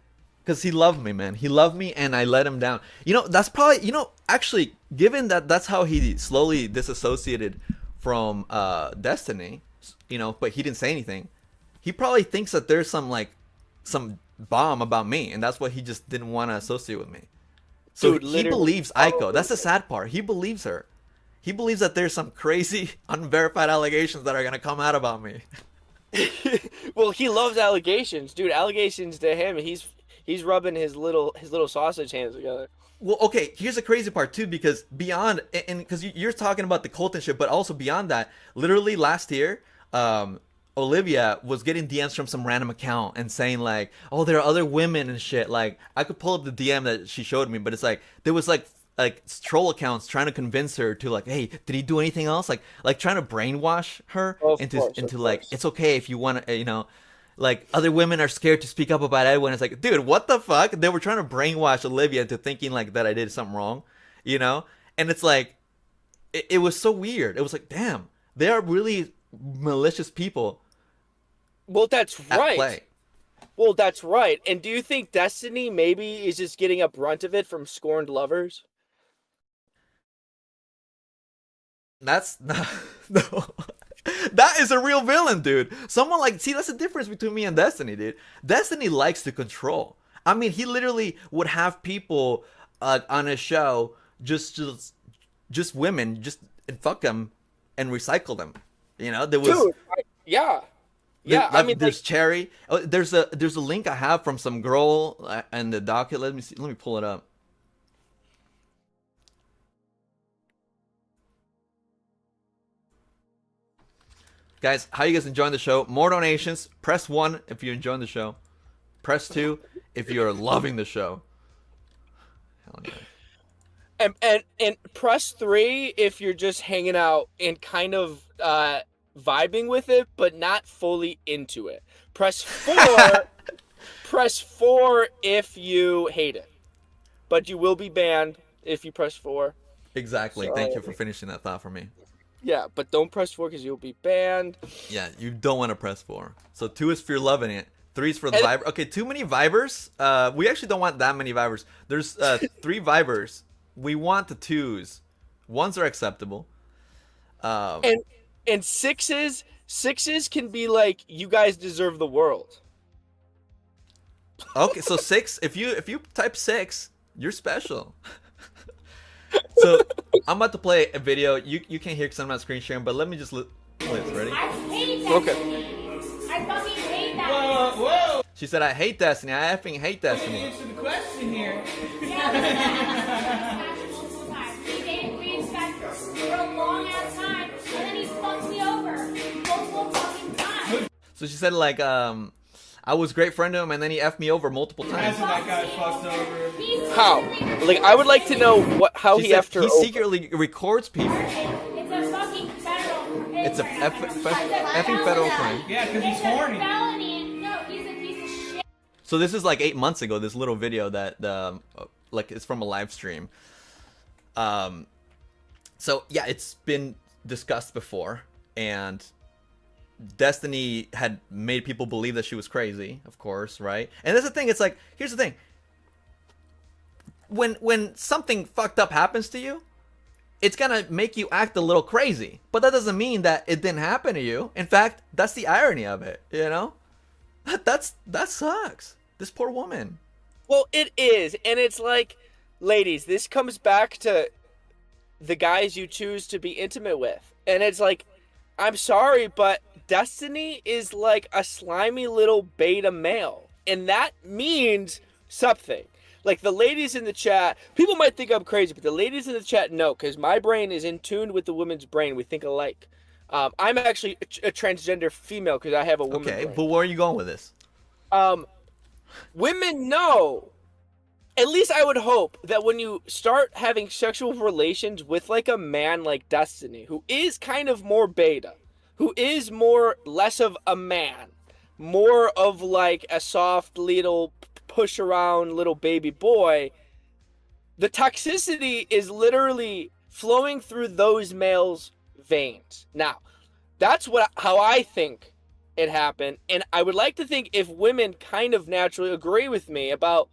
Because he loved me, man. He loved me, and I let him down. You know, that's probably, actually, given that that's how he slowly disassociated from Destiny, but he didn't say anything. He probably thinks that there's some bomb about me, and that's why he just didn't want to associate with me. So dude, he believes Aiko. That's the sad part. He believes her. He believes that there's some crazy, unverified allegations that are gonna come out about me. Well, he loves allegations, dude. Allegations to him, he's rubbing his little sausage hands together. Well, okay, here's the crazy part too, because beyond, and because you're talking about the cult and shit, but also beyond that, literally last year, Olivia was getting DMs from some random account and saying like, oh, there are other women and shit. Like, I could pull up the DM that she showed me, but it's like, there was like troll accounts trying to convince her to like, hey, did he do anything else? Like trying to brainwash her into like, it's okay if you want to, like other women are scared to speak up about Edwin. It's like, dude, what the fuck? They were trying to brainwash Olivia into thinking like that I did something wrong, And it's like, it was so weird. It was like, damn, they are really malicious people. Well, that's right. Well, that's right. And do you think Destiny maybe is just getting a brunt of it from scorned lovers? That's not, no. That is a real villain, dude. Someone see, that's the difference between me and Destiny, dude. Destiny likes to control. I mean, he literally would have people on his show just women, and fuck them and recycle them. There was, dude, yeah. Yeah, I mean, there's Cherry. Oh, there's a link I have from some girl and the docket. Let me see. Let me pull it up. Guys, how you guys enjoying the show? More donations. Press 1 if you're enjoying the show. Press 2 if you're loving the show. Hell yeah. And press 3 if you're just hanging out and kind of vibing with it, but not fully into it. Press 4. Press 4 if you hate it, but you will be banned if you press 4. Exactly. So, thank you for finishing that thought for me. Yeah, but don't press 4 because you'll be banned. Yeah, you don't want to press 4. So 2 is for you're loving it. 3 is for the Viber. Okay, too many Vibers. We actually don't want that many Vibers. There's 3 Vibers. We want the 2s. 1s are acceptable. And 6s can be like, you guys deserve the world. Okay, so 6. If you type 6, you're special. So I'm about to play a video. You can't hear because I'm not screen sharing, but let me just play this. Ready? I hate Destiny. Okay. I fucking hate that. Whoa! She said, I hate Destiny. I effing hate Destiny. Answer the question here. We expect for a long ass time, and then he fucks me over multiple fucking times. So she said like I was great friend to him, and then he effed me over multiple times. That's when that guy fucked over. How? Like, I would like to know how he effed her over. He secretly records people. It's a fucking federal. It's a effing federal crime. Yeah, because he's horny. No, he's a piece of shit. So this is like 8 months ago. This little video that it's from a live stream. So yeah, it's been discussed before, and Destiny had made people believe that she was crazy, of course, right? And that's the thing. It's like, here's the thing. When something fucked up happens to you, it's gonna make you act a little crazy. But that doesn't mean that it didn't happen to you. In fact, that's the irony of it, That sucks. This poor woman. Well, it is. And it's like, ladies, this comes back to the guys you choose to be intimate with. And it's like, I'm sorry, but Destiny is like a slimy little beta male. And that means something. Like the ladies in the chat, people might think I'm crazy, but the ladies in the chat know, because my brain is in tune with the woman's brain. We think alike. I'm actually a transgender female because I have a woman Okay, brain. but where are you going with this? Women know, at least I would hope, that when you start having sexual relations with like a man like Destiny, who is kind of more beta, who is less of a man, more of like a soft little push around little baby boy, the toxicity is literally flowing through those males' veins. Now, that's how I think it happened, and I would like to think if women kind of naturally agree with me about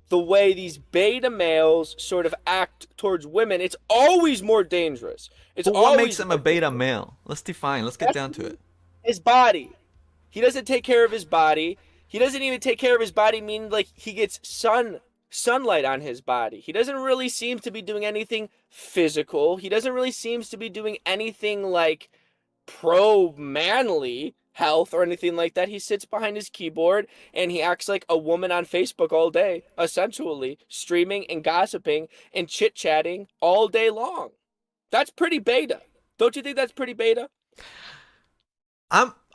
the way these beta males sort of act towards women, it's always more dangerous. It's But what always makes him a beta male? Let's define. Let's get down to it. his body. He doesn't take care of his body. He doesn't even take care of his body, meaning like he gets sunlight on his body. He doesn't really seem to be doing anything physical. He doesn't really seem to be doing anything like pro-manly health or anything like that. He sits behind his keyboard and he acts like a woman on Facebook all day, essentially, streaming and gossiping and chit-chatting all day long. That's pretty beta. Don't you think that's pretty beta?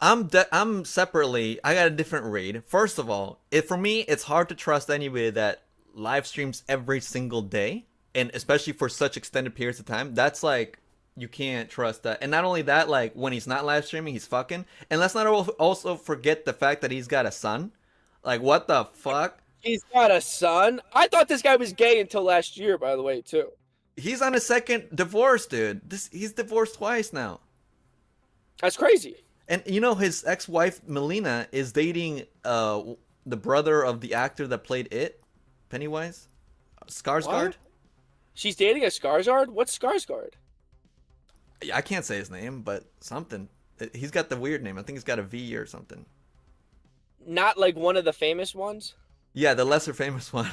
I'm separately. I got a different read. First of all, for me, it's hard to trust anybody that live streams every single day, and especially for such extended periods of time. That's like, you can't trust that. And not only that, like when he's not live streaming, he's fucking. And let's not also forget the fact that he's got a son. Like, what the fuck? He's got a son? I thought this guy was gay until last year, by the way, too. He's on his second divorce, dude. He's divorced twice now. That's crazy. And you know, his ex-wife Melina is dating the brother of the actor that played It, Pennywise, Skarsgård. What? She's dating a Skarsgård? What's Skarsgård? I can't say his name, but something. He's got the weird name. I think he's got a V or something. Not like one of the famous ones? Yeah, the lesser famous one.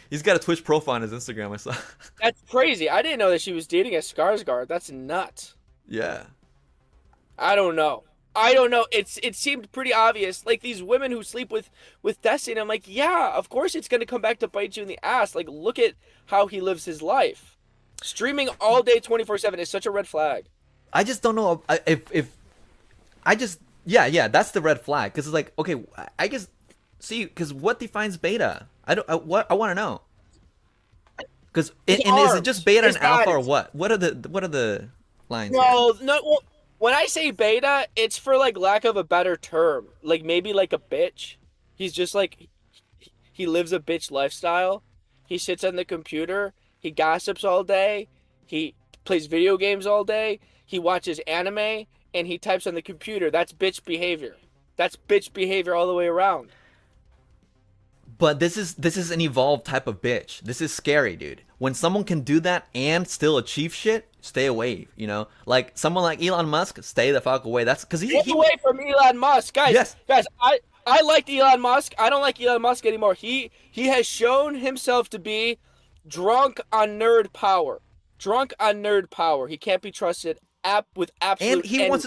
He's got a Twitch profile on his Instagram, I saw. That's crazy. I didn't know that she was dating a Skarsgård. That's nuts. Yeah. I don't know. It seemed pretty obvious. Like these women who sleep with Destiny, I'm like, yeah, of course it's going to come back to bite you in the ass. Like, look at how he lives his life. Streaming all day 24/7 is such a red flag. I just don't know if I just yeah, that's the red flag, because it's like, okay, I guess, see, because what defines beta? I want to know. Because is it just beta and alpha or what? What are the lines? No. Well, when I say beta, it's for like lack of a better term. Like maybe like a bitch. He's just like, he lives a bitch lifestyle. He sits on the computer. He gossips all day. He plays video games all day. He watches anime and he types on the computer. That's bitch behavior. That's bitch behavior all the way around. But this is an evolved type of bitch. This is scary, dude. When someone can do that and still achieve shit, stay away. You know, like someone like Elon Musk, stay the fuck away. That's because Stay away from Elon Musk, guys. Yes. Guys, I liked Elon Musk. I don't like Elon Musk anymore. He has shown himself to be drunk on nerd power. Drunk on nerd power. He can't be trusted with absolute. And he wants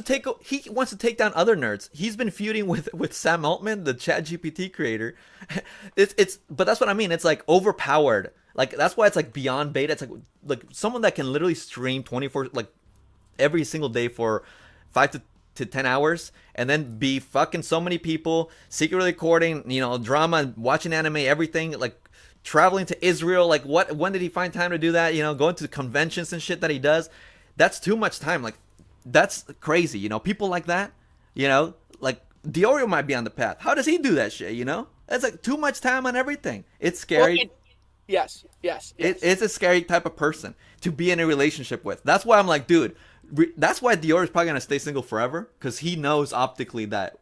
to take down other nerds. He's been feuding with Sam Altman, the ChatGPT creator. But that's what I mean. It's like overpowered. Like that's why it's like beyond beta. It's like someone that can literally stream 24 like every single day for 5 to 10 hours, and then be fucking so many people, secretly recording, you know, drama, watching anime, everything, like traveling to Israel. Like when did he find time to do that? You know, going to conventions and shit that he does. That's too much time. Like, that's crazy. You know, people like that, you know, like Diorio might be on the path. How does he do that shit? You know, that's like too much time on everything. It's scary. Yes. It's a scary type of person to be in a relationship with. That's why I'm like, dude, that's why Diorio's probably going to stay single forever. Because he knows optically that,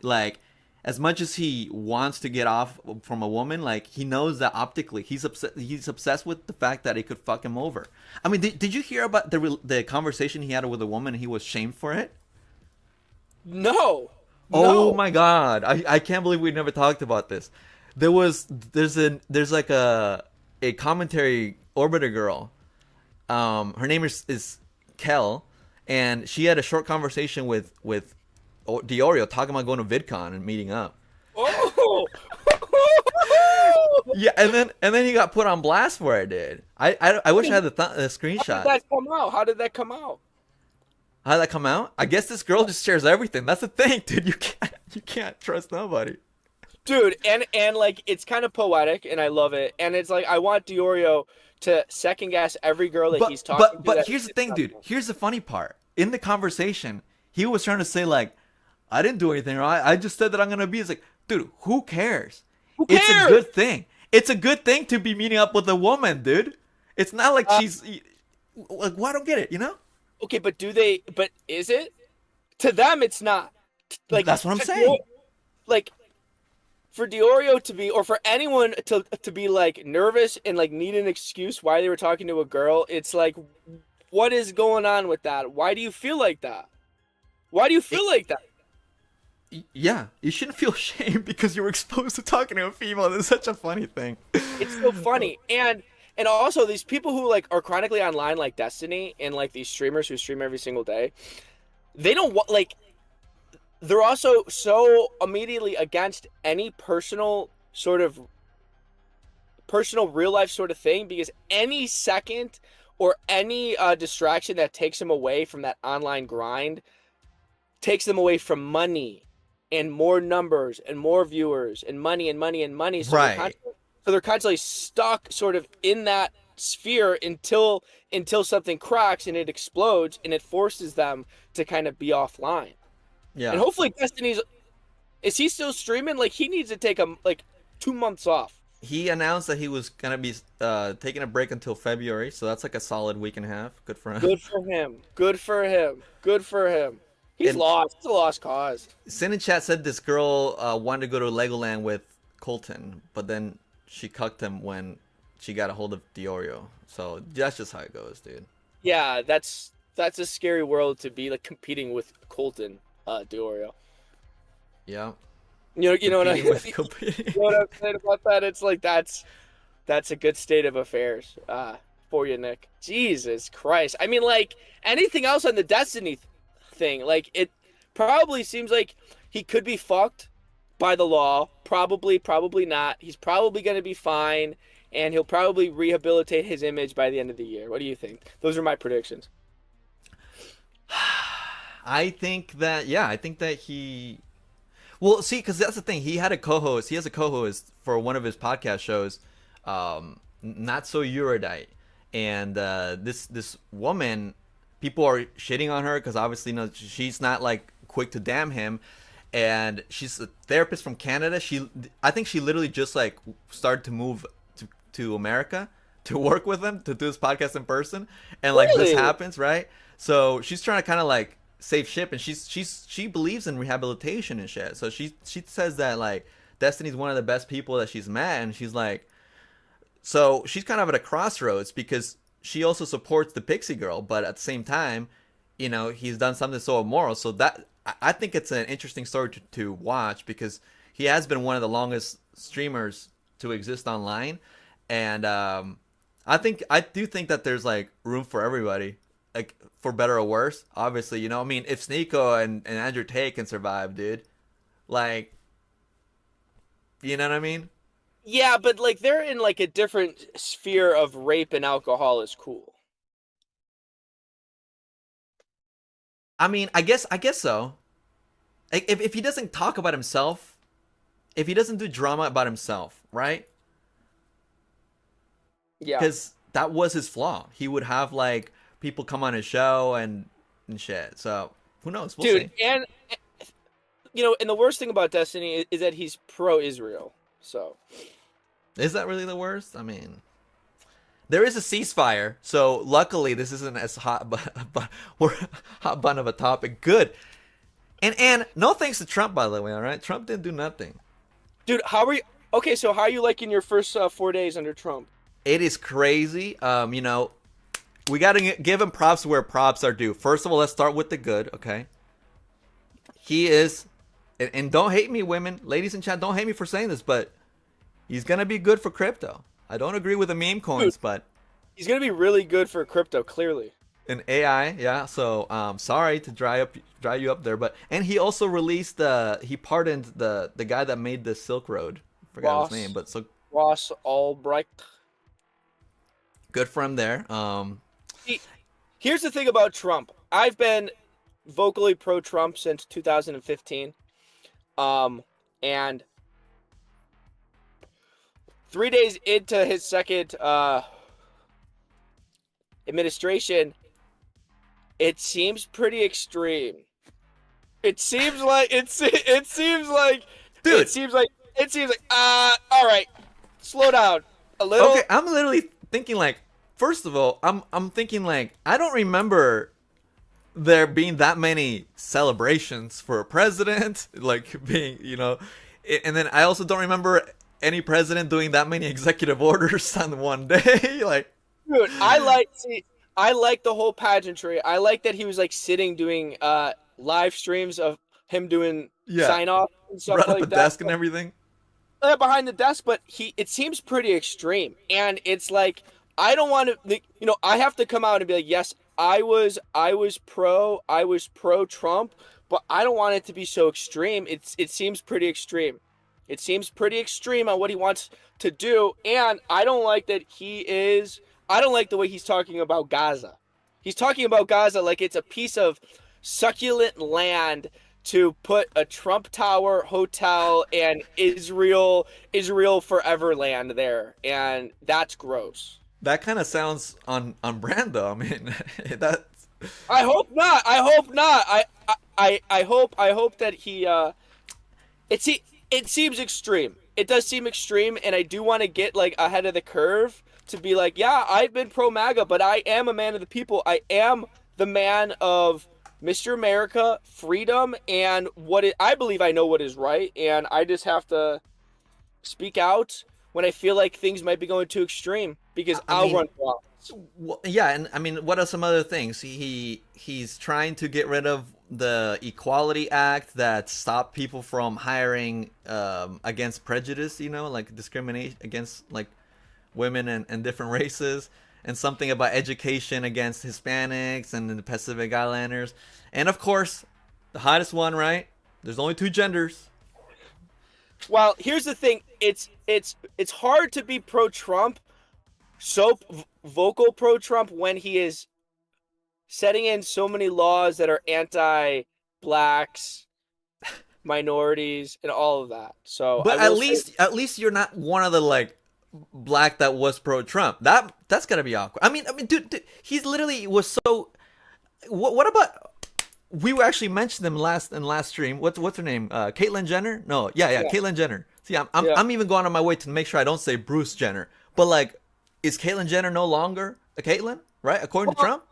like, as much as he wants to get off from a woman, like, he knows that optically he's obsessed with the fact that it could fuck him over. I mean, did you hear about the conversation he had with a woman and he was shamed for it? No. Oh my god. I can't believe we never talked about this. There's like a commentary orbiter girl. Her name is Kel, and she had a short conversation with Diorio talking about going to VidCon and meeting up. Oh! Yeah, and then he got put on blast for it, dude. I wish I had the screenshot. How did that come out? How did that come out? How did that come out? I guess this girl just shares everything. That's the thing, dude. You can't trust nobody. Dude, and like it's kind of poetic, and I love it. And it's like I want Diorio to second guess every girl that he's talking to. But here's the thing, dude. Here's the funny part. In the conversation, he was trying to say like, I didn't do anything wrong. I just said that I'm gonna be. It's like, dude, who cares? Who cares? It's a good thing. It's a good thing to be meeting up with a woman, dude. It's not like she's like, well, I don't get it, you know? Okay, but but is it? To them, it's not. Like that's what I'm saying. Like for Diorio to be, or for anyone to be like nervous and like need an excuse why they were talking to a girl, it's like, what is going on with that? Why do you feel like that? Why do you feel like that? Yeah, you shouldn't feel shame because you were exposed to talking to a female. That's such a funny thing. It's so funny. And also these people who like are chronically online like Destiny and like these streamers who stream every single day, they don't like, they're also so immediately against any personal real life sort of thing, because any second or any distraction that takes them away from that online grind takes them away from money and more numbers and more viewers and money and money and money. So right. they're constantly stuck sort of in that sphere until something cracks and it explodes and it forces them to kind of be offline. Yeah. And hopefully is he still streaming? Like he needs to take 2 months off. He announced that he was gonna be taking a break until February, so that's like a solid week and a half. Good for him. Good for him. Good for him. Good for him. He's lost. It's a lost cause. Sin in chat said this girl wanted to go to Legoland with Colton, but then she cucked him when she got a hold of Diorio. So that's just how it goes, dude. Yeah, that's a scary world to be like competing with Colton, Diorio. Yeah. You know what I mean? Competing. You know what I'm saying about that? It's like that's a good state of affairs for you, Nick. Jesus Christ. I mean, like anything else on the Destiny thing, like it probably seems like he could be fucked by the law. Probably not. He's probably going to be fine, and he'll probably rehabilitate his image by the end of the year. What do you think? Those are my predictions. I think that he. Well, see, because that's the thing. He had a co-host. He has a co-host for one of his podcast shows, Not So Eurudite, and this woman, people are shitting on her because obviously, she's not like quick to damn him, and she's a therapist from Canada. I think she literally just like started to move to America to work with him to do this podcast in person, and like Really? this happens, right? So she's trying to kind of like save ship, and she believes in rehabilitation and shit. So she says that like Destiny's one of the best people that she's met, and she's like, so she's kind of at a crossroads because she also supports the Pixie Girl, but at the same time, he's done something so immoral. So that I think it's an interesting story to watch, because he has been one of the longest streamers to exist online, and I do think that there's like room for everybody, like for better or worse. Obviously, I mean, if Sneeko and Andrew Tate can survive, dude, like, you know what I mean? Yeah, but like they're in like a different sphere of rape and alcohol is cool. I mean, I guess so. Like, if he doesn't talk about himself, if he doesn't do drama about himself, right? Yeah. Because that was his flaw. He would have like people come on his show and shit. So who knows? We'll see. And and the worst thing about Destiny is that he's pro-Israel. So is that really the worst? I mean, there is a ceasefire, so luckily this isn't as hot bun of a topic. Good. And no thanks to Trump, by the way. All right, Trump didn't do nothing. Dude, how are you? Okay, so how are you liking your first 4 days under Trump? It is crazy. We got to give him props where props are due. First of all, let's start with the good, okay? He is, and don't hate me, women, ladies in chat, don't hate me for saying this, but he's going to be good for crypto. I don't agree with the meme coins, Dude, but he's going to be really good for crypto, clearly. In AI, yeah. So, sorry to dry you up there, and he also released he pardoned the guy that made the Silk Road. Forgot his name, but so Ross Albrecht. Good for him there. Here's the thing about Trump. I've been vocally pro-Trump since 2015. And 3 days into his second administration, it seems pretty extreme. It seems like dude. All right, slow down a little. Okay, I'm literally thinking like, first of all, I'm thinking like, I don't remember there being that many celebrations for a president, like being, and then I also don't remember any president doing that many executive orders on one day. Like, dude, I like the whole pageantry. I like that he was like sitting doing live streams of him doing sign off and stuff right like up a that. desk and everything. Behind the desk, but it seems pretty extreme, and it's like I don't want to, I have to come out and be like, yes, I was pro Trump, but I don't want it to be so extreme. It seems pretty extreme. It seems pretty extreme on what he wants to do, and I don't like that I don't like the way he's talking about Gaza. He's talking about Gaza like it's a piece of succulent land to put a Trump Tower hotel and Israel forever land there, and that's gross. That kind of sounds on brand though. I mean, that's. I hope not. I hope that he. It seems extreme. It does seem extreme, and I do want to get like ahead of the curve to be like, yeah, I've been pro MAGA, but I am a man of the people. I am the man of Mr. America, freedom, and I believe I know what is right, and I just have to speak out when I feel like things might be going too extreme, because I'll run wild. Well, yeah, and I mean, what are some other things? He's trying to get rid of the Equality Act that stopped people from hiring against prejudice, like discrimination against like women and different races, and something about education against Hispanics and the Pacific Islanders. And of course, the hottest one, right? There's only two genders. Well, here's the thing. It's hard to be pro-Trump, so vocal pro-Trump, when he is setting in so many laws that are anti-blacks, minorities, and all of that. So, but at least you're not one of the like black that was pro-Trump. That's gotta be awkward. I mean, dude, he's literally was so. What about? We actually mentioned them in last stream. What's her name? Caitlyn Jenner? No, yeah, Caitlyn Jenner. See, I'm even going on my way to make sure I don't say Bruce Jenner. But like, is Caitlyn Jenner no longer a Caitlyn? Right, according to Trump.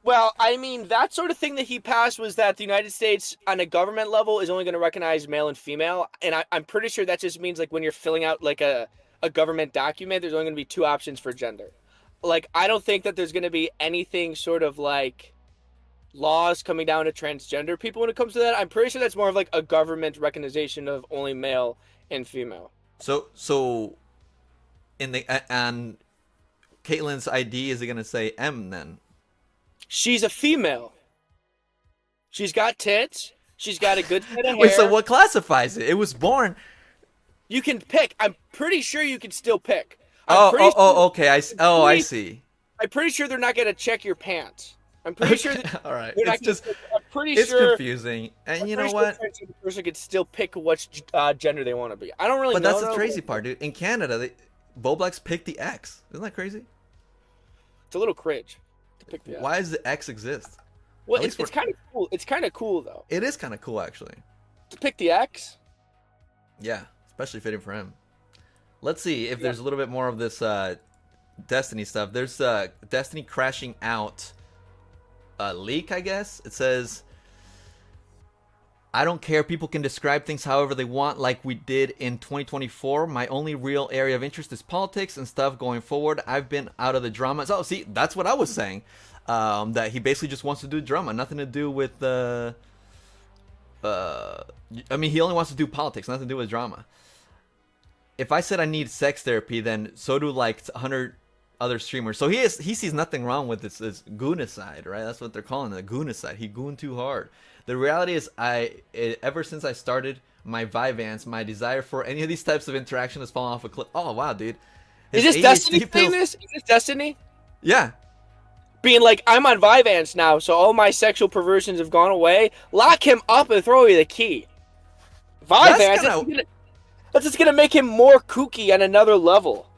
Well, I mean, that sort of thing that he passed was that the United States, on a government level, is only going to recognize male and female, and I'm pretty sure that just means like when you're filling out like a government document, there's only going to be two options for gender. Like, I don't think that there's going to be anything sort of like laws coming down to transgender people when it comes to that. I'm pretty sure that's more of like a government recognition of only male and female. So in the and Caitlyn's ID, is it going to say M then? She's a female. She's got tits. She's got a good head of hair. Wait, so what classifies it? It was born. You can pick. I'm pretty sure you can still pick. Okay. I see. I'm pretty sure they're not going to check your pants. I'm pretty sure. All right. It's confusing. And you know what? The person could still pick what gender they want to be. I don't really know. But that's the crazy part, dude. In Canada, BoBlax picked the X. Isn't that crazy? It's a little cringe to pick the X. Why does the X exist? Well, it's kind of cool. It's kind of cool, though. It is kind of cool, actually. To pick the X? Yeah, especially fitting for him. Let's see if there's a little bit more of this Destiny stuff. There's Destiny crashing out leak, I guess. It says, I don't care. People can describe things however they want, like we did in 2024. My only real area of interest is politics and stuff going forward. I've been out of the drama. So, see, that's what I was saying. That he basically just wants to do drama, nothing to do with the. I mean, he only wants to do politics, nothing to do with drama. If I said I need sex therapy, then so do like 100 other streamers. So he sees nothing wrong with this goonicide, right? That's what they're calling it, the goonicide. He gooned too hard. The reality is, ever since I started my Vyvanse, my desire for any of these types of interaction has fallen off a cliff. Oh wow, dude. Is His this Destiny ADHD saying pills- this? Is this Destiny? Yeah. Being like, I'm on Vyvanse now, so all my sexual perversions have gone away. Lock him up and throw away the key. Vyvanse, that's just gonna make him more kooky on another level.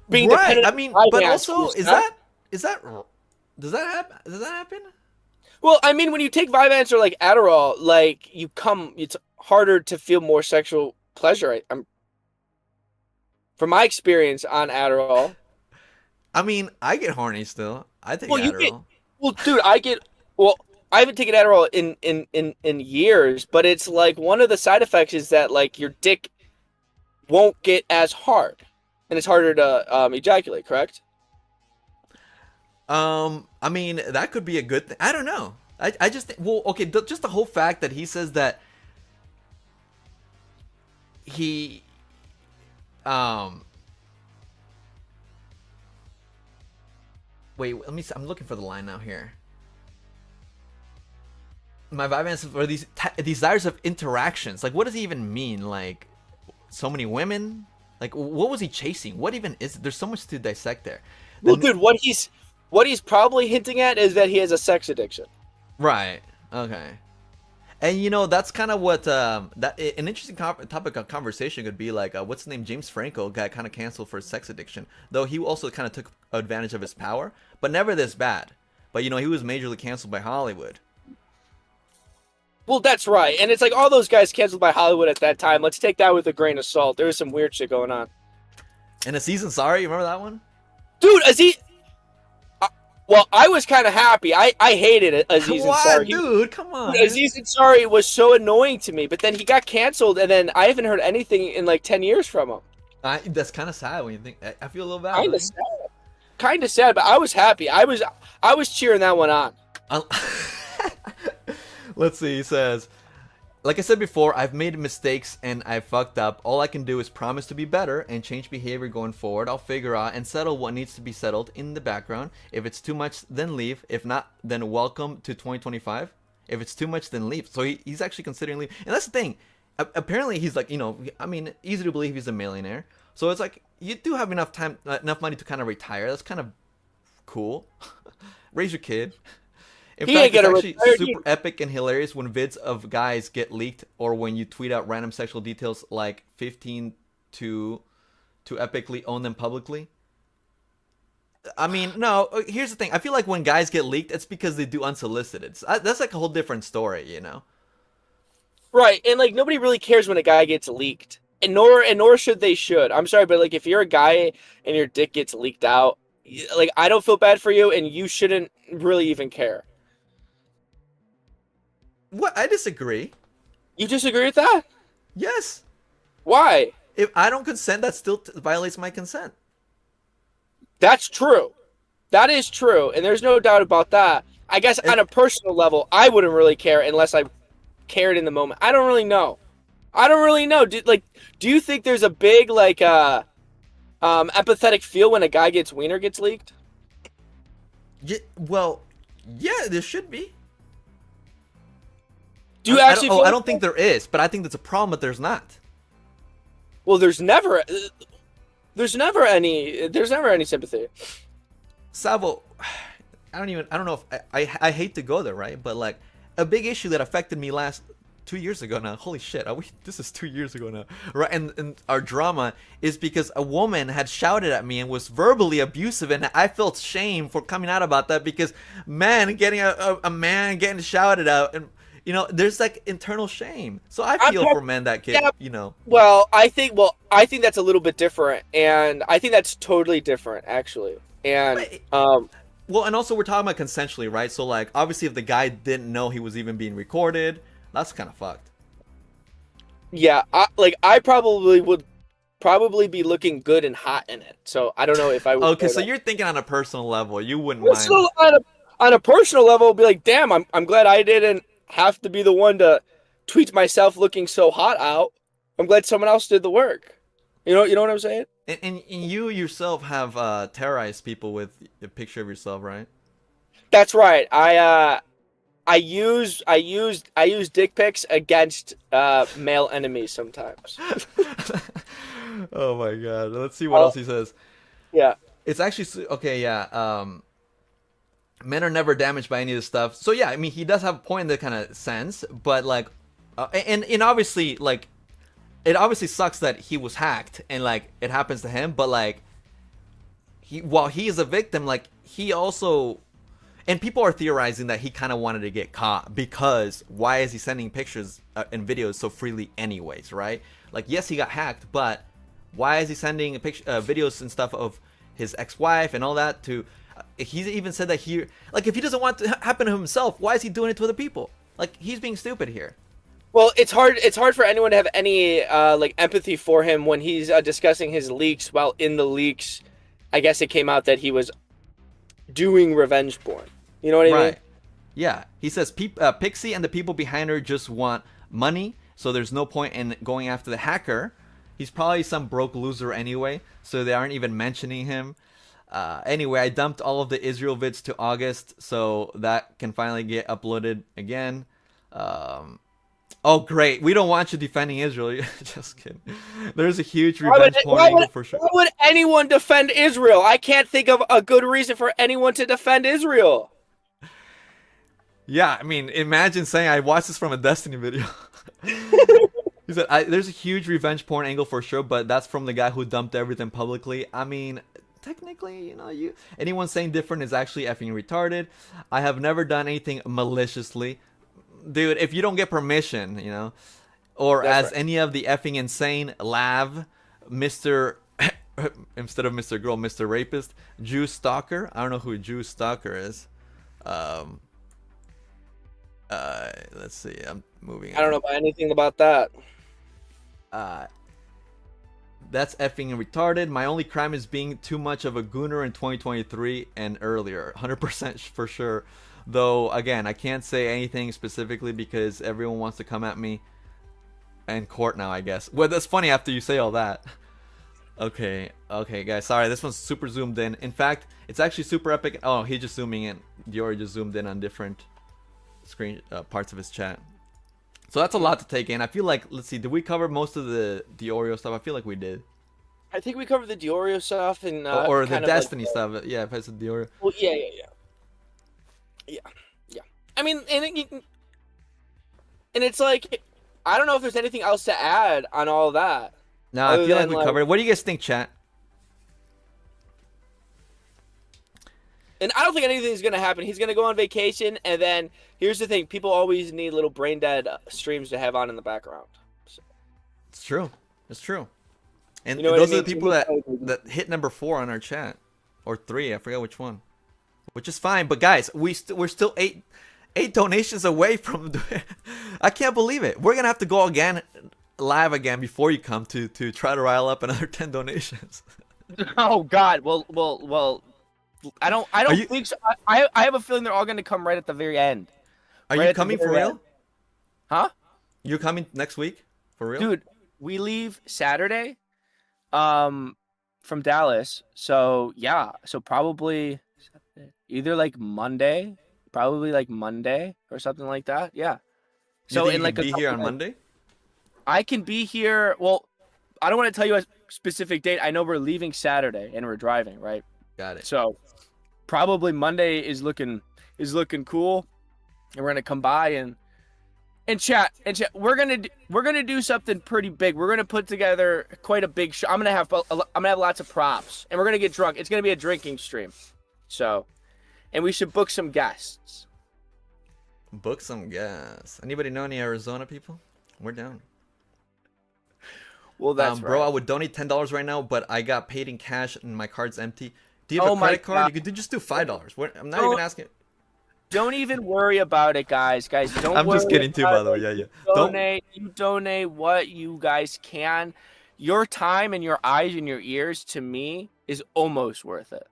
Being Right. dependent I mean, on but Vyvanse, also, who's is not- that does that happen? Does that happen? Well, I mean, when you take Vyvanse or like Adderall, like it's harder to feel more sexual pleasure. From my experience on Adderall. I mean, I get horny still. I take Well, Adderall. Dude, I haven't taken Adderall in years, but it's like one of the side effects is that like your dick won't get as hard, and it's harder to ejaculate. Correct? I mean, that could be a good thing. I don't know. I just well, okay, just the whole fact that he says that he wait, let me see. I'm looking for the line now here. My Vyvanse for these desires of interactions. Like, what does he even mean? Like, so many women? Like, what was he chasing? What even is it? There's so much to dissect there. Well, dude, what he's probably hinting at is that he has a sex addiction. Right. Okay. And you know, that's kind of what an interesting topic of conversation could be. Like, what's his name? James Franco got kind of canceled for his sex addiction, though he also kind of took advantage of his power, but never this bad. But you know, he was majorly canceled by Hollywood. Well, that's right, and it's like all those guys canceled by Hollywood at that time. Let's take that with a grain of salt. There was some weird shit going on. And Aziz Ansari, you remember that one? Dude, Aziz. Well, I was kind of happy. I hated Aziz Ansari. Dude, come on. Aziz Ansari was so annoying to me, but then he got canceled, and then I haven't heard anything in like 10 years from him. That's kind of sad when you think. I feel a little bad. Kind of sad, but I was happy. I was cheering that one on. Let's see. He says, like I said before, I've made mistakes and I fucked up. All I can do is promise to be better and change behavior going forward. I'll figure out and settle what needs to be settled in the background. If it's too much, then leave. If not, then welcome to 2025. If it's too much, then leave. So he's actually considering leaving. And that's the thing. Apparently, he's like, you know, I mean, easy to believe he's a millionaire. So it's like, you do have enough time, enough money to kind of retire. That's kind of cool. Raise your kid. In fact, it's actually super epic and hilarious when vids of guys get leaked or when you tweet out random sexual details like 15 to epically own them publicly. I mean, no, here's the thing. I feel like when guys get leaked, it's because they do unsolicited. That's like a whole different story, you know? Right, and like nobody really cares when a guy gets leaked. And nor should they should. I'm sorry, but like if you're a guy and your dick gets leaked out, like I don't feel bad for you and you shouldn't really even care. What? I disagree. You disagree with that? Yes. Why? If I don't consent, that still violates my consent. That's true. That is true, and there's no doubt about that. I guess on a personal level, I wouldn't really care unless I cared in the moment. I don't really know. Do you think there's a big like empathetic feel when a guy gets wiener gets leaked? Yeah, well, yeah, there should be. Do you actually? I don't think there is, but I think that's a problem that there's not. Well, there's never any sympathy. Salvo, I don't know if I hate to go there, right? But like a big issue that affected me last 2 years ago now. Holy shit, this is 2 years ago now, right? And our drama is because a woman had shouted at me and was verbally abusive, and I felt shame for coming out about that because man getting a man getting shouted at, and you know, there's like internal shame. So I feel for men that get, you know. Well, I think that's a little bit different, and I think that's totally different actually. And well, and also we're talking about consensually, right? So like obviously if the guy didn't know he was even being recorded, that's kind of fucked. Yeah, I probably would be looking good and hot in it. So I don't know if I would. Okay, so you're thinking on a personal level, you wouldn't mind. So on a personal level, be like, damn, I'm glad I didn't have to be the one to tweet myself looking so hot out. I'm glad someone else did the work. You know what I'm saying? And you yourself have terrorized people with a picture of yourself, right? That's right. I use dick pics against male enemies sometimes. Oh my god. Let's see what else he says. Yeah. It's actually okay. Yeah. Men are never damaged by any of this stuff. So yeah, I mean, he does have a point in that kind of sense, but like, and obviously, like, it obviously sucks that he was hacked and like it happens to him. But like, while he is a victim, like he also, and people are theorizing that he kind of wanted to get caught because why is he sending pictures and videos so freely, anyways, right? Like, yes, he got hacked, but why is he sending videos and stuff of his ex-wife and all that to? He's even said that he, like, if he doesn't want it to happen to himself, why is he doing it to other people? Like, he's being stupid here. Well, it's hard for anyone to have any like empathy for him when he's discussing his leaks. While in the leaks, I guess it came out that he was doing revenge porn. You know what I mean? Yeah. He says Pixie and the people behind her just want money, so there's no point in going after the hacker. He's probably some broke loser anyway, so they aren't even mentioning him. Anyway, I dumped all of the Israel vids to August, so that can finally get uploaded again. Oh, great. We don't want you defending Israel. Just kidding. There's a huge revenge porn angle for sure. Why would anyone defend Israel? I can't think of a good reason for anyone to defend Israel. Yeah, I mean, imagine saying I watched this from a Destiny video. He said, there's a huge revenge porn angle for sure, but that's from the guy who dumped everything publicly. I mean, technically, you know, anyone saying different is actually effing retarded. I have never done anything maliciously. Dude, if you don't get permission, you know, or That's as right. any of the effing insane Lav, Mr. instead of Mr. Girl, Mr. Rapist, Jew Stalker. I don't know who Jew Stalker is. Let's see. I'm moving. I don't know anything about that. That's effing retarded. My only crime is being too much of a gooner in 2023 and earlier. 100% for sure. Though, again, I can't say anything specifically because everyone wants to come at me in court now, I guess. Well, that's funny after you say all that. Okay, guys. Sorry, this one's super zoomed in. In fact, it's actually super epic. Oh, he's just zooming in. Diori just zoomed in on different screen parts of his chat. So that's a lot to take in. I feel like, let's see, did we cover most of the Oreo stuff? I feel like we did. I think we covered the Diorio stuff and Or the kind of Destiny like, stuff. Yeah, if I said Oreo. Well, yeah. I mean, and it's like, I don't know if there's anything else to add on all that. No, I feel like we covered it. What do you guys think, chat? And I don't think anything's going to happen. He's going to go on vacation, and then here's the thing. People always need little brain-dead streams to have on in the background. So. It's true. It's true. And You know what those I are mean? the people that hit number 4 on our chat. Or 3, I forget which one. Which is fine. But guys, we're still 8 donations away from... I can't believe it. We're going to have to go again, live again, before you come to try to rile up another 10 donations. Oh, God. Well... I don't think so. I have a feeling they're all going to come right at the very end. Are Right you at the coming for very real? end. Huh? You're coming next week? For real? Dude, we leave Saturday from Dallas. So, yeah. So, probably either like Monday or something like that. Yeah. So, So, you in like can be here on Monday? I can be here. Well, I don't want to tell you a specific date. I know we're leaving Saturday and we're driving, right? Got it. So, probably Monday is looking cool, and we're gonna come by and chat. We're gonna do something pretty big. We're gonna put together quite a big show. I'm gonna have lots of props, and we're gonna get drunk. It's gonna be a drinking stream. So, and we should book some guests. Book some gas. Anybody know any Arizona people? We're down. Well, that's bro, right. I would donate $10 right now, but I got paid in cash and my card's empty. Do you have Oh a my credit card? God. You could just do $5. I'm not Oh. even asking. Don't even worry about it, guys. Don't. I'm just worry kidding too, about by the way. it. Yeah. You donate what you guys can. Your time and your eyes and your ears to me is almost worth it.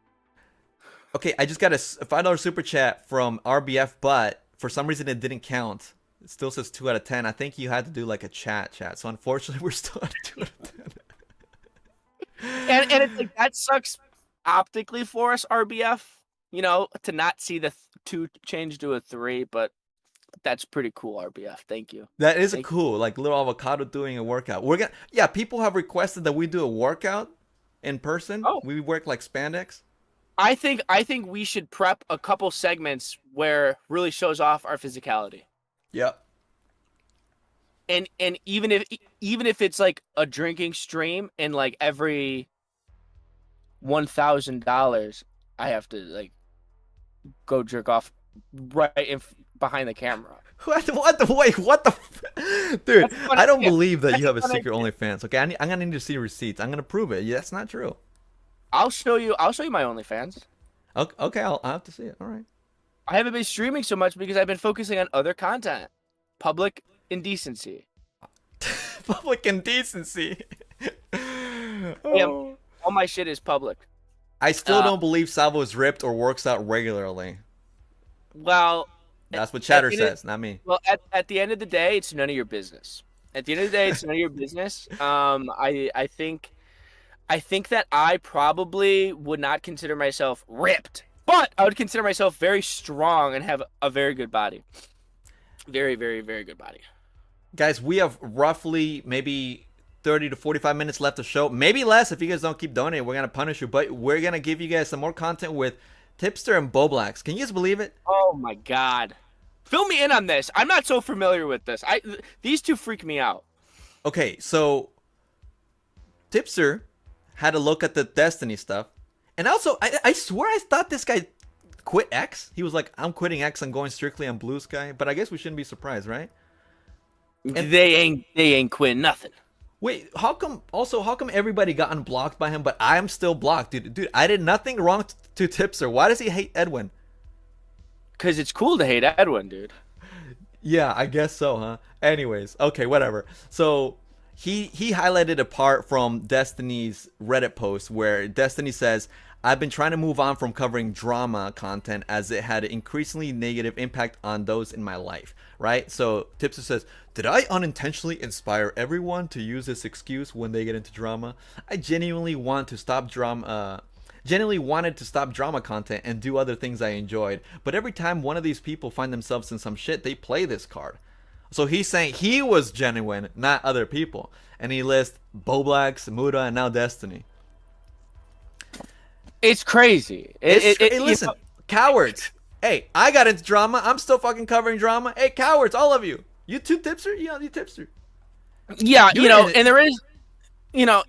Okay, I just got a $5 super chat from RBF, but for some reason it didn't count. It still says 2 out of 10. I think you had to do like a chat. So unfortunately, we're still at 2 out of 10. And it's like that sucks optically for us, RBF. You know, to not see the 2 change to a 3, but That's pretty cool, RBF. Thank you. That is a cool, like little avocado doing a workout. People have requested that we do a workout in person. Oh. We work like spandex. I think we should prep a couple segments where it really shows off our physicality. Yep. And even if it's like a drinking stream and like every $1,000 I have to like go jerk off right behind the camera. What the dude, I don't believe that you have a secret OnlyFans. Okay, I'm gonna need to see receipts. I'm gonna prove it. Yeah, that's not true. I'll show you my OnlyFans. Okay, I'll have to see it. All right. I haven't been streaming so much because I've been focusing on other content. Public indecency. Public indecency. All my shit is public. I still don't believe Salvo is ripped or works out regularly. Well, that's what Chatter says, not me. Well, at the end of the day, it's none of your business. At the end of the day, it's none of your business. I think that I probably would not consider myself ripped, but I would consider myself very strong and have a very good body. Very, very, very good body. Guys, we have roughly maybe 30 to 45 minutes left of show. Maybe less if you guys don't keep donating. We're going to punish you, but we're going to give you guys some more content with Tipster and BoBlax. Can you guys believe it? Oh, my God. Fill me in on this. I'm not so familiar with this. These two freak me out. Okay, so Tipster had a look at the Destiny stuff. And also, I swear I thought this guy quit X. He was like, I'm quitting X and going strictly on Blue Sky. But I guess we shouldn't be surprised, right? And they ain't quitting nothing. Wait, how come everybody got unblocked by him, but I'm still blocked? Dude, I did nothing wrong to Tipster. Why does he hate Edwin? Because it's cool to hate Edwin, dude. Yeah, I guess so, huh? Anyways, okay, whatever. So he highlighted a part from Destiny's Reddit post where Destiny says, I've been trying to move on from covering drama content as it had an increasingly negative impact on those in my life, right? So Tipster says, did I unintentionally inspire everyone to use this excuse when they get into drama? I genuinely wanted to stop drama content and do other things I enjoyed. But every time one of these people find themselves in some shit, they play this card. So he's saying he was genuine, not other people. And he lists BoBlax, Muda, and now Destiny. It's crazy. Listen, cowards. Hey, I got into drama. I'm still fucking covering drama. Hey, cowards, all of you. You too, Tipster? Yeah, you Tipster. Yeah, and there is, and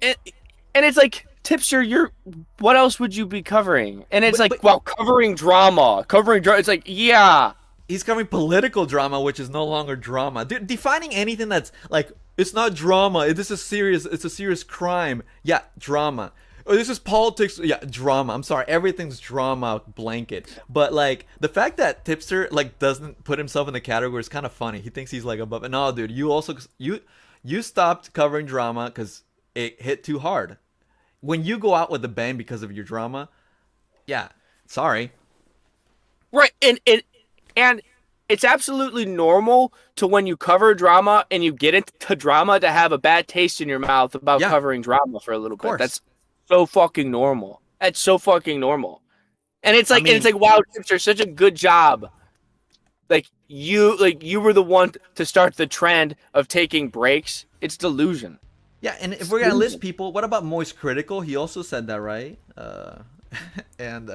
it's like, Tipster, what else would you be covering? And it's covering drama. It's like, yeah. He's covering political drama, which is no longer drama. Dude, defining anything that's like, it's not drama. It's a serious crime. Yeah, drama. Oh, this is politics. Yeah, drama. I'm sorry. Everything's drama blanket. But like the fact that Tipster like doesn't put himself in the category is kind of funny. He thinks he's like above it. No, dude, you stopped covering drama because it hit too hard. When you go out with a bang because of your drama, yeah, sorry. Right, and it's absolutely normal to when you cover drama and you get into drama to have a bad taste in your mouth about covering drama for a little bit. That's so fucking normal. That's so fucking normal. And it's like, wow, Tipster, such a good job. You were the one to start the trend of taking breaks. It's delusion. Yeah, and if we're gonna list people, what about Moist Critical? He also said that, right? And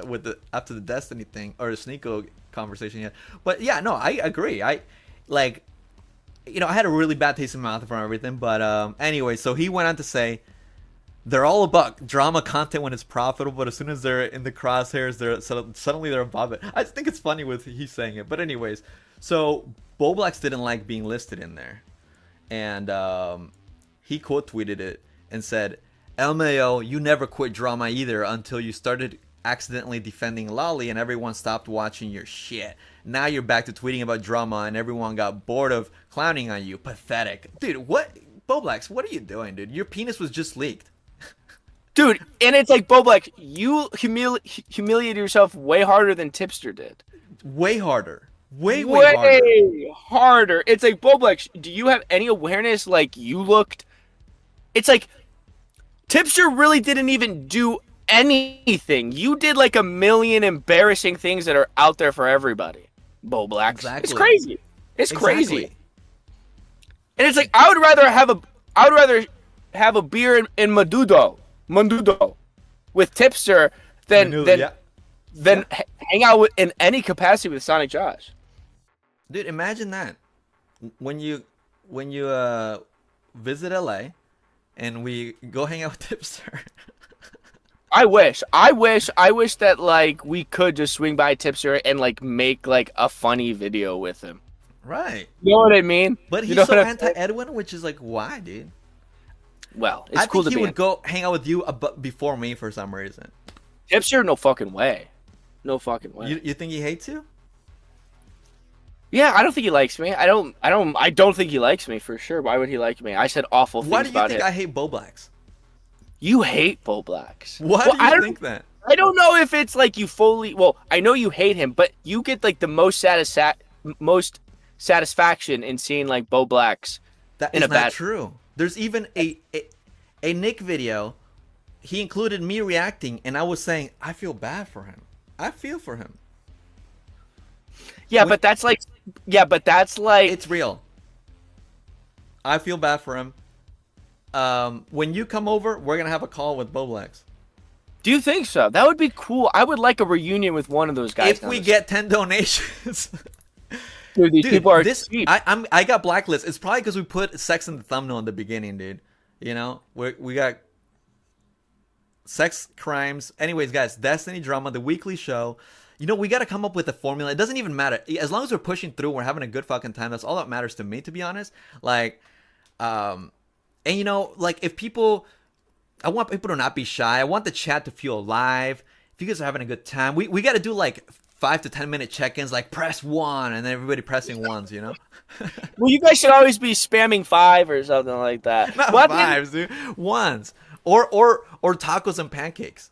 after the Destiny thing or the Sneeko conversation, yeah. But yeah, no, I agree. I had a really bad taste in my mouth from everything. But anyway, so he went on to say, they're all about drama content when it's profitable, but as soon as they're in the crosshairs, suddenly they're above it. I think it's funny with he's saying it. But anyways, so BoBlax didn't like being listed in there, and he quote tweeted it and said, LMAO, you never quit drama either until you started accidentally defending Lolly and everyone stopped watching your shit. Now you're back to tweeting about drama and everyone got bored of clowning on you. Pathetic. Dude, what? BoBlax, what are you doing, dude? Your penis was just leaked. Dude, and it's like, BoBlax, you humiliated yourself way harder than Tipster did. Way harder. Way harder. It's like, BoBlax, do you have any awareness like you looked? It's like, Tipster really didn't even do anything. You did like a million embarrassing things that are out there for everybody, BoBlax. Exactly. It's crazy. It's crazy. Exactly. And it's like I would rather have a beer in Mandudo with Tipster than hang out in any capacity with Sonic Josh. Dude, imagine that. When you visit LA and we go hang out with Tipster. I wish that like we could just swing by Tipster and like make like a funny video with him. Right. You know what I mean? But he's you know so anti-Edwin, which is like, why, dude? Well, it's I cool think to he be would go hang out with you before me for some reason. Tipster, no fucking way. No fucking way. You think he hates you? Yeah, I don't think he likes me. I don't think he likes me for sure. Why would he like me? I said awful things Why do you about think him. I hate bowblax? You hate bowblax. Why do you think that? I don't know if it's like you fully. Well, I know you hate him, but you get like the most satisfaction in seeing like bowblax. That is not true. There's even a Nick video. He included me reacting, and I was saying I feel bad for him. I feel for him. Yeah, but that's like. It's real. I feel bad for him. When you come over, we're gonna have a call with bowblax. Do you think so? That would be cool. I would like a reunion with one of those guys. If we get 10 donations. Dude, these people are cheap. I got blacklisted. It's probably because we put sex in the thumbnail in the beginning, dude. You know, we got sex crimes. Anyways, guys, Destiny Drama, the weekly show. You know, we got to come up with a formula. It doesn't even matter. As long as we're pushing through, we're having a good fucking time. That's all that matters to me, to be honest. Like, and you know, like if people, I want people to not be shy. I want the chat to feel alive. If you guys are having a good time, we got to do like 5 to 10 minute check-ins, like press 1 and then everybody pressing ones, you know? Well, you guys should always be spamming 5 or something like that. Not 5s, dude. 1s. Or tacos and pancakes.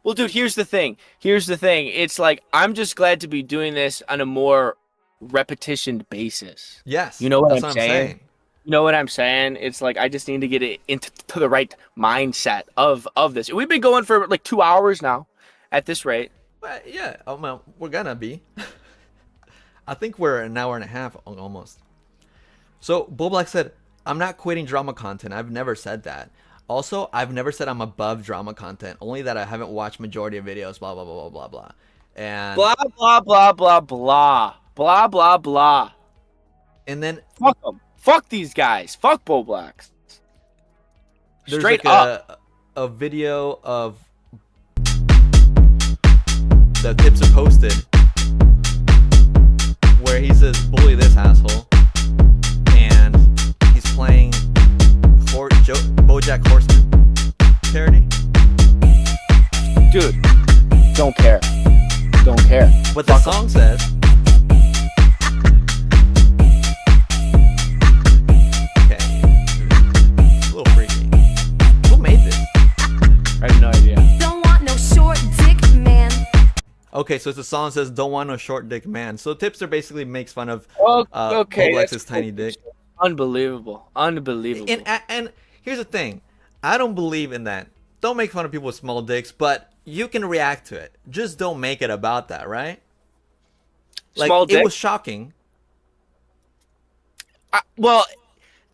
Well, dude, here's the thing. It's like I'm just glad to be doing this on a more repetition basis. Yes. You know what that's I'm saying? You know what I'm saying? It's like I just need to get it into the right mindset of this. We've been going for like 2 hours now at this rate. But yeah, well, we're gonna be. I think we're an hour and a half almost. So bowblax said, I'm not quitting drama content. I've never said that. Also, I've never said I'm above drama content. Only that I haven't watched majority of videos, blah, blah, blah, blah, blah, blah. And blah, blah, blah, blah, blah. Blah, blah, blah. And then fuck them. Fuck these guys. Fuck bowblax. Straight like up. A video of the Tipster posted where he says, bully this asshole. And he's playing BoJack Horseman parody. Dude, don't care. But the song says, okay, a little freaky. Who made this? I have no idea. Don't want no short dick, man. Okay, so the song says, don't want no short dick man. So Tipster basically makes fun of okay, bowblax's tiny dick. Unbelievable. And here's the thing. I don't believe in that. Don't make fun of people with small dicks, but you can react to it. Just don't make it about that, right? Like, small dick? It was shocking. Well,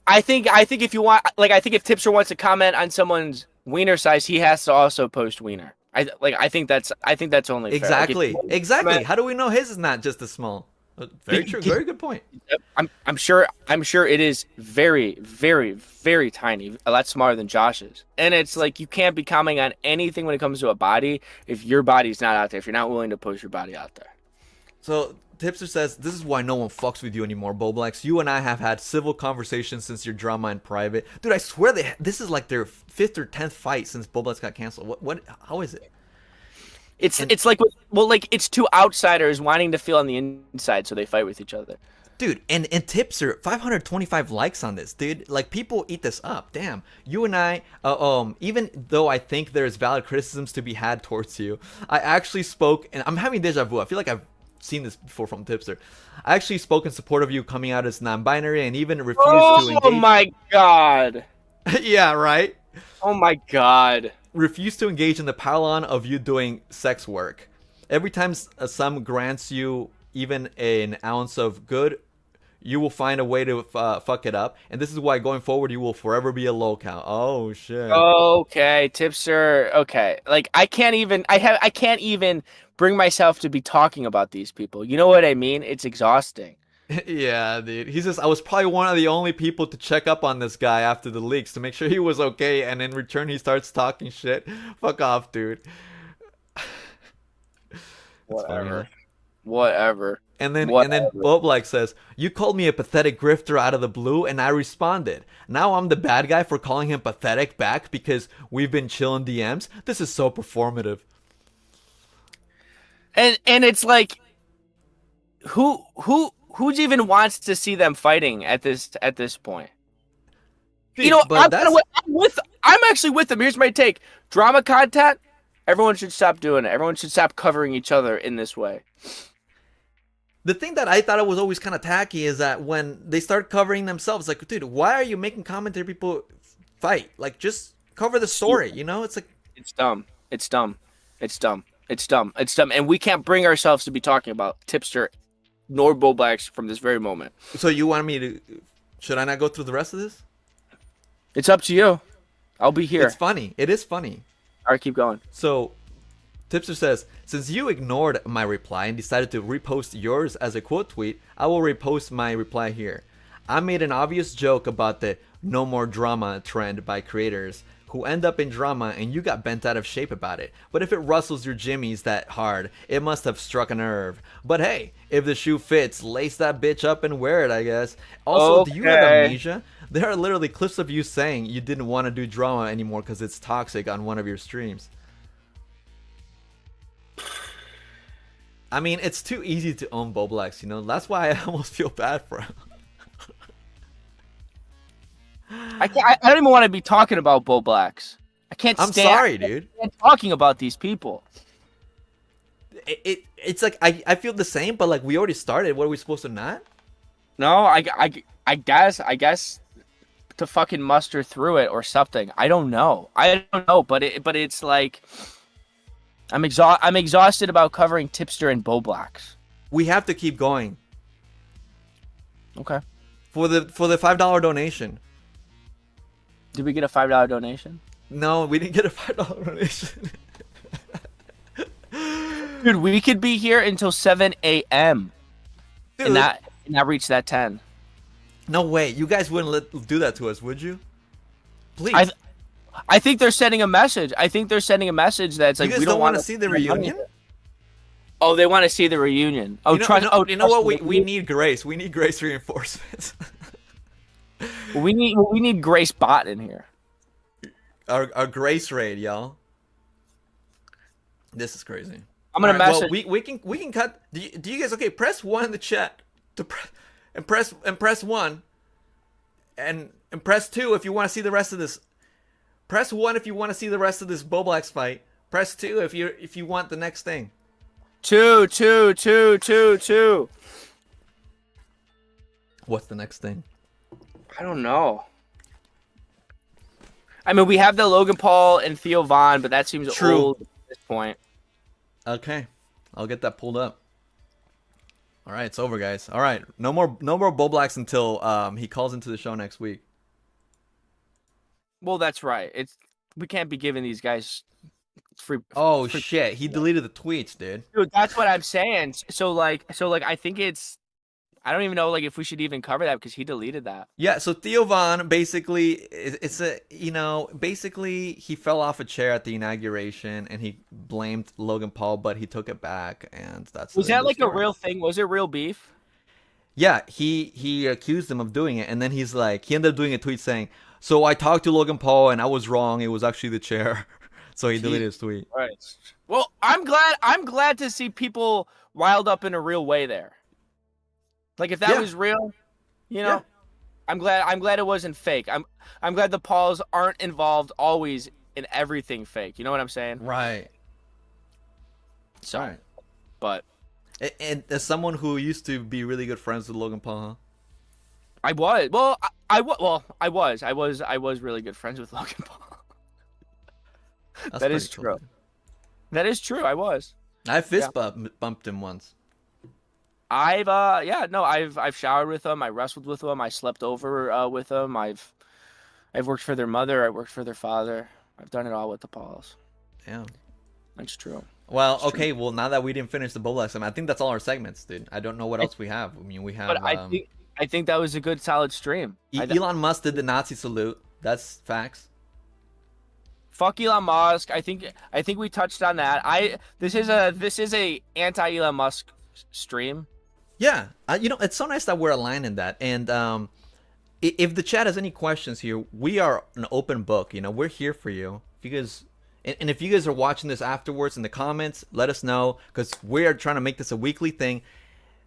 I think if you want, like, I think if Tipster wants to comment on someone's wiener size, he has to also post wiener. I think that's only fair. Exactly. Like, Exactly. How do we know his is not just as small? Very true. Very good point. I'm sure it is very, very, very tiny. A lot smaller than Josh's. And it's like you can't be commenting on anything when it comes to a body if your body's not out there. If you're not willing to post your body out there. So Tipster says, this is why no one fucks with you anymore, bowblax. You and I have had civil conversations since your drama in private. Dude, I swear this is like their 5th or 10th fight since bowblax got canceled. What? How is it? It's like it's two outsiders wanting to feel on the inside, so they fight with each other. Dude, and Tipster, 525 likes on this, dude. Like, people eat this up. Damn. You and I, even though I think there's valid criticisms to be had towards you, I actually spoke, and I'm having deja vu. I feel like I've seen this before from Tipster. I actually spoke in support of you coming out as non-binary and even refused to engage. Oh my god. Yeah, right? Oh my god. Refuse to engage in the pile-on of you doing sex work. Every time some grants you even an ounce of good, you will find a way to fuck it up, and this is why going forward you will forever be a low count. Oh shit. Okay, Tipster. Okay, like I can't even bring myself to be talking about these people. You know what I mean? It's exhausting. Yeah, dude. He says I was probably one of the only people to check up on this guy after the leaks to make sure he was okay, and in return he starts talking shit. Fuck off, dude. Whatever. Whatever. And then BoBlax says, "You called me a pathetic grifter out of the blue, and I responded. Now I'm the bad guy for calling him pathetic back because we've been chilling DMs. This is so performative." And it's like, who even wants to see them fighting at this point? Dude, you know, but I'm actually with them. Here's my take: drama content. Everyone should stop doing it. Everyone should stop covering each other in this way. The thing that I thought it was always kind of tacky is that when they start covering themselves, like, dude, why are you making commentary people fight? Like, just cover the story, you know? It's like... It's dumb. It's dumb. It's dumb. It's dumb. It's dumb. And we can't bring ourselves to be talking about Tipster nor BoBlax from this very moment. So you want me to... Should I not go through the rest of this? It's up to you. I'll be here. It's funny. It is funny. All right, keep going. So... Tipster says, since you ignored my reply and decided to repost yours as a quote tweet, I will repost my reply here. I made an obvious joke about the no more drama trend by creators who end up in drama and you got bent out of shape about it. But if it rustles your jimmies that hard, it must have struck a nerve. But hey, if the shoe fits, lace that bitch up and wear it, I guess. Also, Do you have amnesia? There are literally clips of you saying you didn't want to do drama anymore because it's toxic on one of your streams. I mean, it's too easy to own BoBlax, you know? That's why I almost feel bad for him. I don't even want to be talking about BoBlax. I can't stand... I'm sorry, dude. I can't talking about these people. It's like, I feel the same, but like, we already started. What are we supposed to not? No, I guess to fucking muster through it or something. I don't know, but it's like... I'm exhausted about covering Tipster and BoBlax. We have to keep going. Okay. For the $5 donation. Did we get a $5 donation? No, we didn't get a $5 donation. Dude, we could be here until 7 a.m. and not reach that 10. No way. You guys wouldn't do that to us, would you? Please. I think they're sending a message. I think they're sending a message that's like, you guys we don't want to see the reunion? Oh, they want to see the reunion. Oh, you know what? We need grace. We need grace reinforcements. we need Grace Bot in here. Our grace raid, y'all. This is crazy. I'm gonna message. Well, we can cut. Do you guys press 1 in the chat to press 1 and press 2 if you want to see the rest of this. Press 1 if you want to see the rest of this BoBlax fight. Press 2 if you want the next thing. 2. What's the next thing? I don't know. I mean, we have the Logan Paul and Theo Von, but that seems old at this point. Okay, I'll get that pulled up. All right, it's over, guys. All right, no more BoBlax until he calls into the show next week. Well, that's right. We can't be giving these guys free. Oh shit! He deleted the tweets, dude. Dude, that's what I'm saying. So like, I think it's. I don't even know like if we should even cover that because he deleted that. Yeah. So Theo Von basically, basically he fell off a chair at the inauguration and he blamed Logan Paul, but he took it back, and that's. Was that like a real thing? Was it real beef? Yeah, he accused him of doing it, and then he ended up doing a tweet saying, "So I talked to Logan Paul, and I was wrong. It was actually the chair." So he deleted his tweet. Right. Well, I'm glad to see people riled up in a real way there. Like if that was real, you know, I'm glad it wasn't fake. I'm glad the Pauls aren't involved always in everything fake. You know what I'm saying? Right. Sorry, but. And as someone who used to be really good friends with Logan Paul, huh? I was. Well, I was really good friends with Logan Paul. That is true. That is true. I was. I fist bumped him once. I've showered with them. I wrestled with them. I slept over with them. I've worked for their mother. I worked for their father. I've done it all with the Pauls. Yeah. That's true. Well, It's okay. true. Well, now that we didn't finish the bowblax, I think that's all our segments, dude. I don't know what else we have. I mean, we have. But I think that was a good solid stream. Elon Musk did the Nazi salute. That's facts. Fuck Elon Musk. I think we touched on that. This is a anti Elon Musk stream. Yeah, it's so nice that we're aligned in that. And if the chat has any questions here, we are an open book. We're here for you. If you guys, and if you guys are watching this afterwards in the comments, let us know, because we are trying to make this a weekly thing.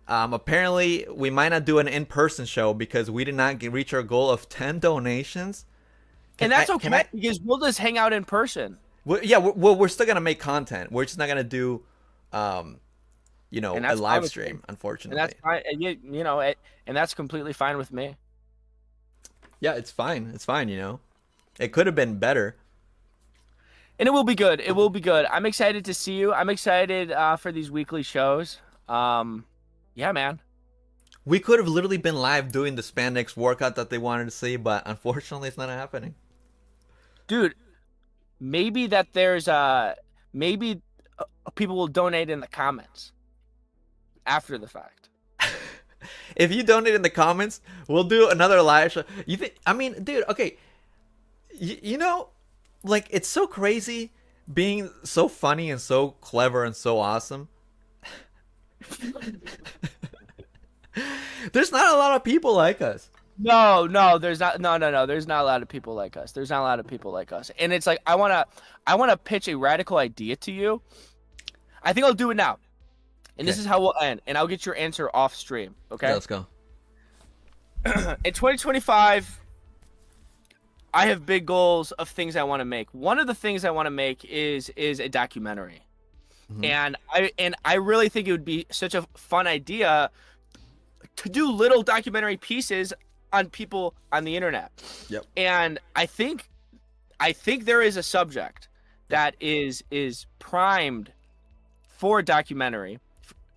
Apparently, we might not do an in-person show because we did not reach our goal of 10 donations. And that's okay, because we'll just hang out in person. We're still gonna make content. We're just not gonna do, a live stream, unfortunately. And that's fine. And that's completely fine with me. Yeah, it's fine. It's fine. It could have been better. And it will be good. It will be good. I'm excited to see you. I'm excited for these weekly shows. Yeah, man. We could have literally been live doing the spandex workout that they wanted to see, but unfortunately, it's not happening. Dude, maybe people will donate in the comments after the fact. If you donate in the comments, we'll do another live show. You think? I mean, dude. Okay, it's so crazy being so funny and so clever and so awesome. There's not a lot of people like us. No, there's not. No. There's not a lot of people like us. There's not a lot of people like us. And it's like I wanna pitch a radical idea to you. I think I'll do it now. And This is how we'll end. And I'll get your answer off stream. Okay. Yeah, let's go. In 2025, I have big goals of things I want to make. One of the things I want to make is a documentary. Mm-hmm. And I really think it would be such a fun idea to do little documentary pieces on people on the internet. Yep. And I think there is a subject that is primed for a documentary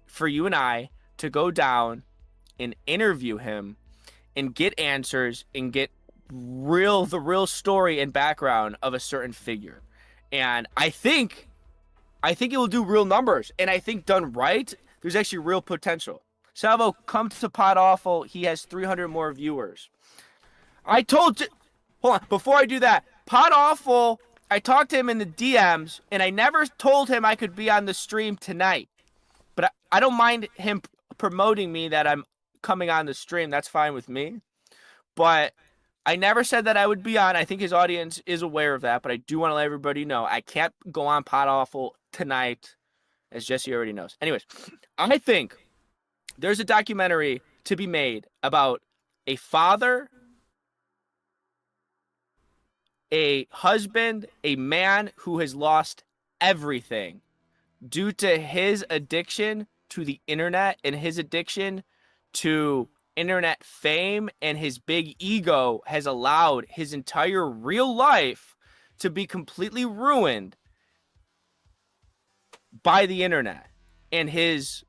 for you and I to go down and interview him and get answers and get the real story and background of a certain figure. And I think it will do real numbers. And I think done right, there's actually real potential. Salvo, come to Pod Awful. He has 300 more viewers. Hold on, before I do that, Pod Awful, I talked to him in the DMs, and I never told him I could be on the stream tonight. But I don't mind him promoting me that I'm coming on the stream. That's fine with me. But I never said that I would be on. I think his audience is aware of that, but I do want to let everybody know I can't go on Pod Awful tonight, as Jesse already knows. Anyways, I think there's a documentary to be made about a father, a husband, a man who has lost everything due to his addiction to the internet and his addiction to internet fame, and his big ego has allowed his entire real life to be completely ruined by the internet and his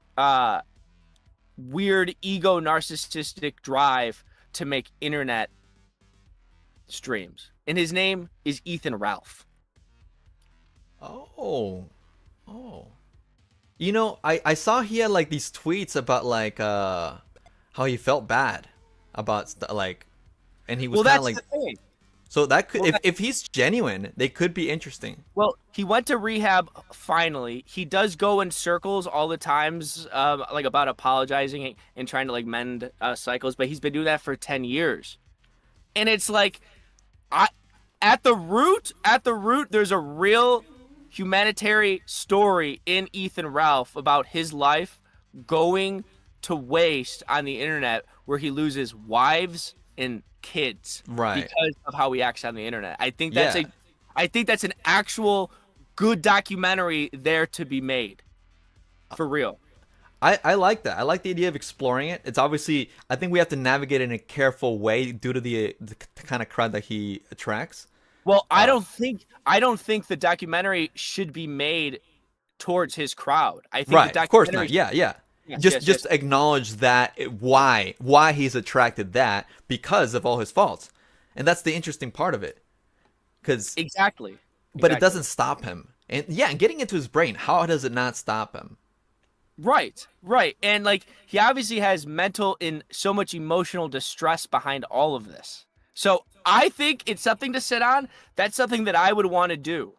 weird ego narcissistic drive to make internet streams. And his name is Ethan Ralph. Oh. I saw he had like these tweets about like how he felt bad about and he was kind of like, the thing. So that could, if he's genuine, they could be interesting. Well, he went to rehab finally. He does go in circles all the times, about apologizing and trying to mend cycles, but he's been doing that for 10 years. And it's like, at the root, there's a real humanitarian story in Ethan Ralph about his life going to waste on the internet, where he loses wives and kids, right, because of how he acts on the internet. I think that's an actual good documentary there to be made, for real. I like that. I like the idea of exploring it. It's obviously, I think we have to navigate it in a careful way due to the kind of crowd that he attracts. Well, I don't think the documentary should be made towards his crowd. I think right, the of course documentary not. Yeah. Just acknowledge that why he's attracted that because of all his faults, and that's the interesting part of it. Because exactly. But it doesn't stop him, and getting into his brain. How does it not stop him? Right. And like he obviously has mental and so much emotional distress behind all of this. So I think it's something to sit on. That's something that I would want to do,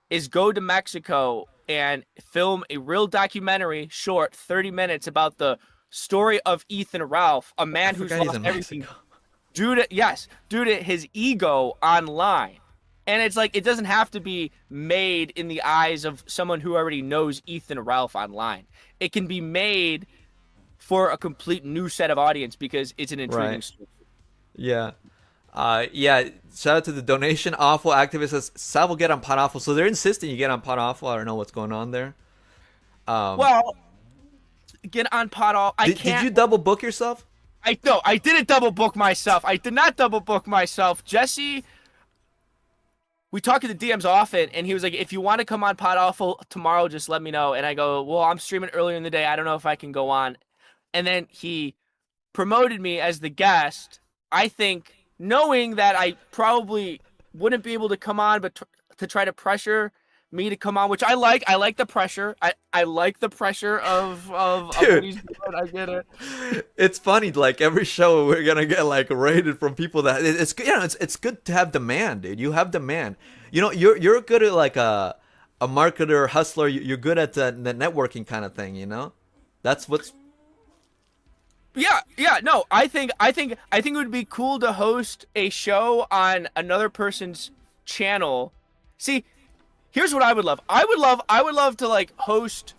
is go to Mexico and film a real documentary, short, 30 minutes, about the story of Ethan Ralph, a man who's lost everything due to his ego online. And it's like, it doesn't have to be made in the eyes of someone who already knows Ethan Ralph online. It can be made for a complete new set of audience because it's an intriguing story. Yeah. Shout out to the donation. Awful activist says, Salvo, get on Pod Awful. So they're insisting you get on Pod Awful. I don't know what's going on there. Well, get on Pod Awful. Did you double book yourself? I didn't double book myself. I did not double book myself. Jesse, we talk in the DMs often, and he was like, if you want to come on Pod Awful tomorrow, just let me know. And I go, well, I'm streaming earlier in the day. I don't know if I can go on. And then he promoted me as the guest, I think, knowing that I probably wouldn't be able to come on, but to try to pressure me to come on, which I like. I like the pressure. I like the pressure of what he's doing. I get it. It's funny, like every show we're gonna get like rated from people that it's good to have demand, dude. You have demand. You know, you're good at like a marketer, hustler. You're good at the networking kind of thing. You know, that's what's. Yeah. No, I think it would be cool to host a show on another person's channel. See, here's what I would love. I would love to like host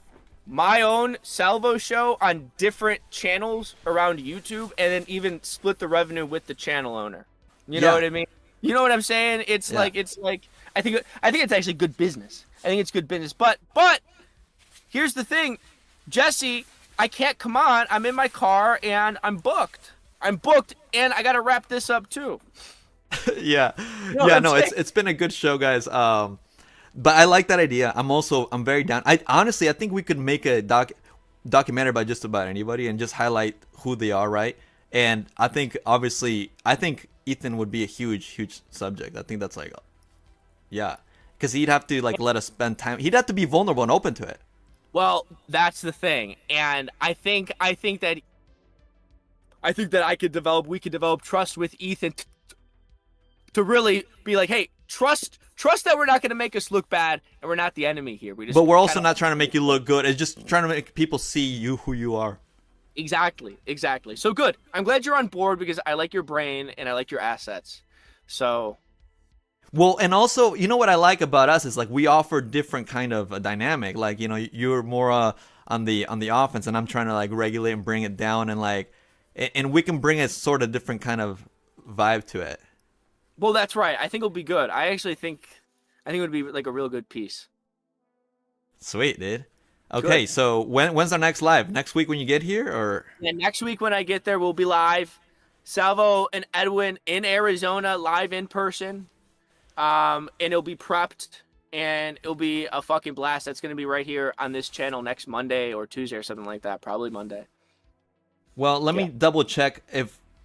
my own Salvo show on different channels around YouTube, and then even split the revenue with the channel owner. You know what I mean? You know what I'm saying? It's like I think it's actually good business. I think it's good business. But here's the thing, Jesse, I can't come on. I'm in my car and I'm booked, and I got to wrap this up too. It's been a good show, guys. But I like that idea. I'm very down. I think we could make a documentary about just about anybody and just highlight who they are, right? And I think Ethan would be a huge subject. I think that's like, because he'd have to like let us spend time. He'd have to be vulnerable and open to it. Well, that's the thing, and I think that we could develop trust with Ethan to really be like, hey, trust that we're not going to make us look bad, and we're not the enemy here. But we're also not trying to make you look good. It's just trying to make people see you who you are. Exactly. So good. I'm glad you're on board because I like your brain and I like your assets. So. Well, and also, you know what I like about us is like we offer different kind of a dynamic. Like, you know, you're more on the offense, and I'm trying to like regulate and bring it down, and like, and we can bring a sort of different kind of vibe to it. Well, that's right. I think it'll be good. I think it would be like a real good piece. Sweet, dude. Okay, good. So when's our next live? Next week when you get here, or? Yeah, next week when I get there, we'll be live. Salvo and Edwin in Arizona, live in person. And it'll be prepped, and it'll be a fucking blast. That's going to be right here on this channel next Monday or Tuesday or something like that. Probably Monday. Well, let me double check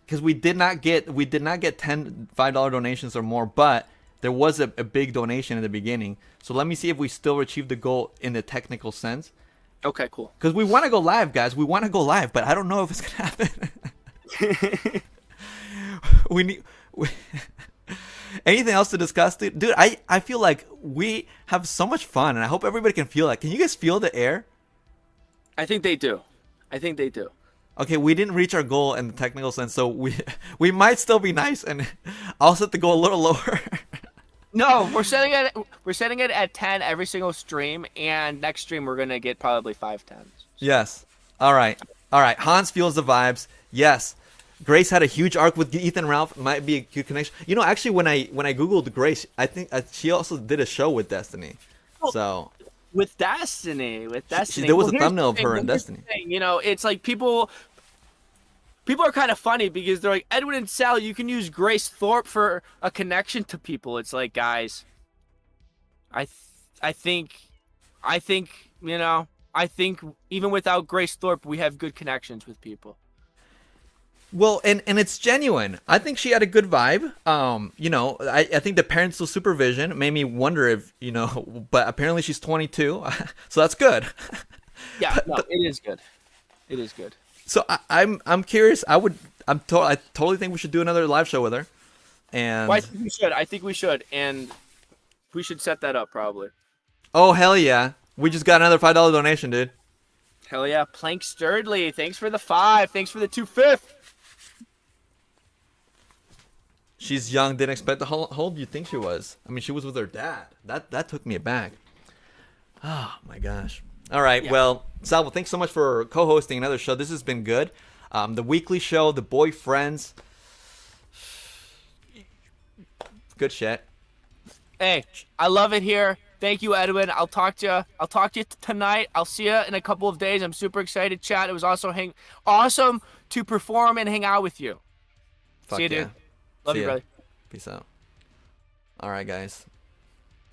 because we did not get $5 donations or more, but there was a big donation in the beginning. So let me see if we still achieve the goal in the technical sense. Okay, cool. Because we want to go live, guys. We want to go live, but I don't know if it's going to happen. Anything else to discuss, dude? I feel like we have so much fun, and I hope everybody can feel that. Can you guys feel the air? I think they do. Okay, we didn't reach our goal in the technical sense, so we might still be nice, and I'll set the goal a little lower. No, we're setting it at 10 every single stream, and next stream we're gonna get probably 5 10s. Yes. All right. Hans feels the vibes. Yes. Grace had a huge arc with Ethan Ralph. Might be a good connection. You know, actually, when I googled Grace, I think she also did a show with Destiny. So with Destiny, there was a thumbnail of her in Destiny. You know, it's like people are kind of funny because they're like, Edwin and Sal, you can use Grace Thorpe for a connection to people. It's like, guys, I think, you know, I think even without Grace Thorpe, we have good connections with people. Well, and it's genuine. I think she had a good vibe. You know, I think the parental supervision made me wonder if, you know, but apparently she's 22, so that's good. Yeah, no, it is good. It is good. So I'm curious. I totally think we should do another live show with her. And Well, I think we should. I think we should, and we should set that up probably. oh hell yeah, we just got another $5 donation, dude. Hell yeah, Plank Sturdley. Thanks for the 5. Thanks for the 2/5. She's young. Didn't expect the how old you think she was. I mean, she was with her dad. That took me aback. Oh my gosh. All right. Yeah. Well, Salvo, thanks so much for co-hosting another show. This has been good. The weekly show, the boyfriends. Good shit. Hey, I love it here. Thank you, Edwin. I'll talk to you. I'll talk to you tonight. I'll see you in a couple of days. I'm super excited, chat. It was also awesome to perform and hang out with you. Fuck See you, yeah. dude. Love See you, ya. brother. Peace out. All right, guys.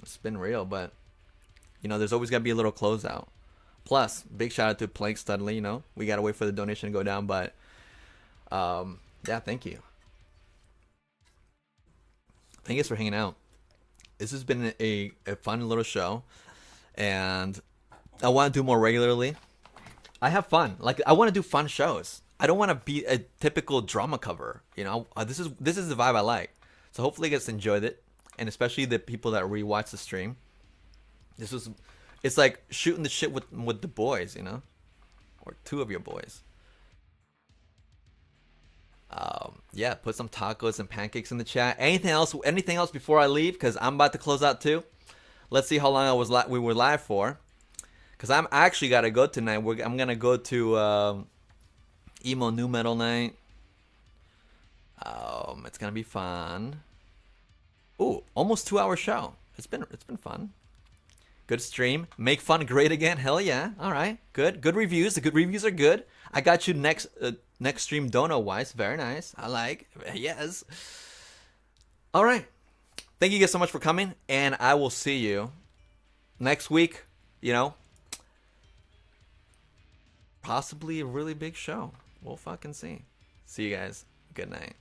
It's been real, but you know, there's always gotta be a little closeout. Plus, big shout out to Plank Studley. You know, we gotta wait for the donation to go down, but yeah, thank you. Thank you guys for hanging out. This has been a fun little show, and I want to do more regularly. I have fun. Like, I want to do fun shows. I don't want to be a typical drama cover. You know, this is the vibe I like. So hopefully you guys enjoyed it, and especially the people that rewatch the stream. It's like shooting the shit with the boys, you know, or two of your boys. Yeah, put some tacos and pancakes in the chat. Anything else before I leave? Because I'm about to close out too. Let's see how long we were live for. Because I'm actually got to go tonight. I'm going to go to emo new metal night. It's going to be fun. Ooh, almost 2-hour show. It's been fun. Good stream. Make fun great again. Hell yeah. All right. Good reviews. The good reviews are good. I got you next stream dono wise. Very nice. I like. Yes. All right. Thank you guys so much for coming, and I will see you next week. You know, possibly a really big show. We'll fucking see. See you guys. Good night.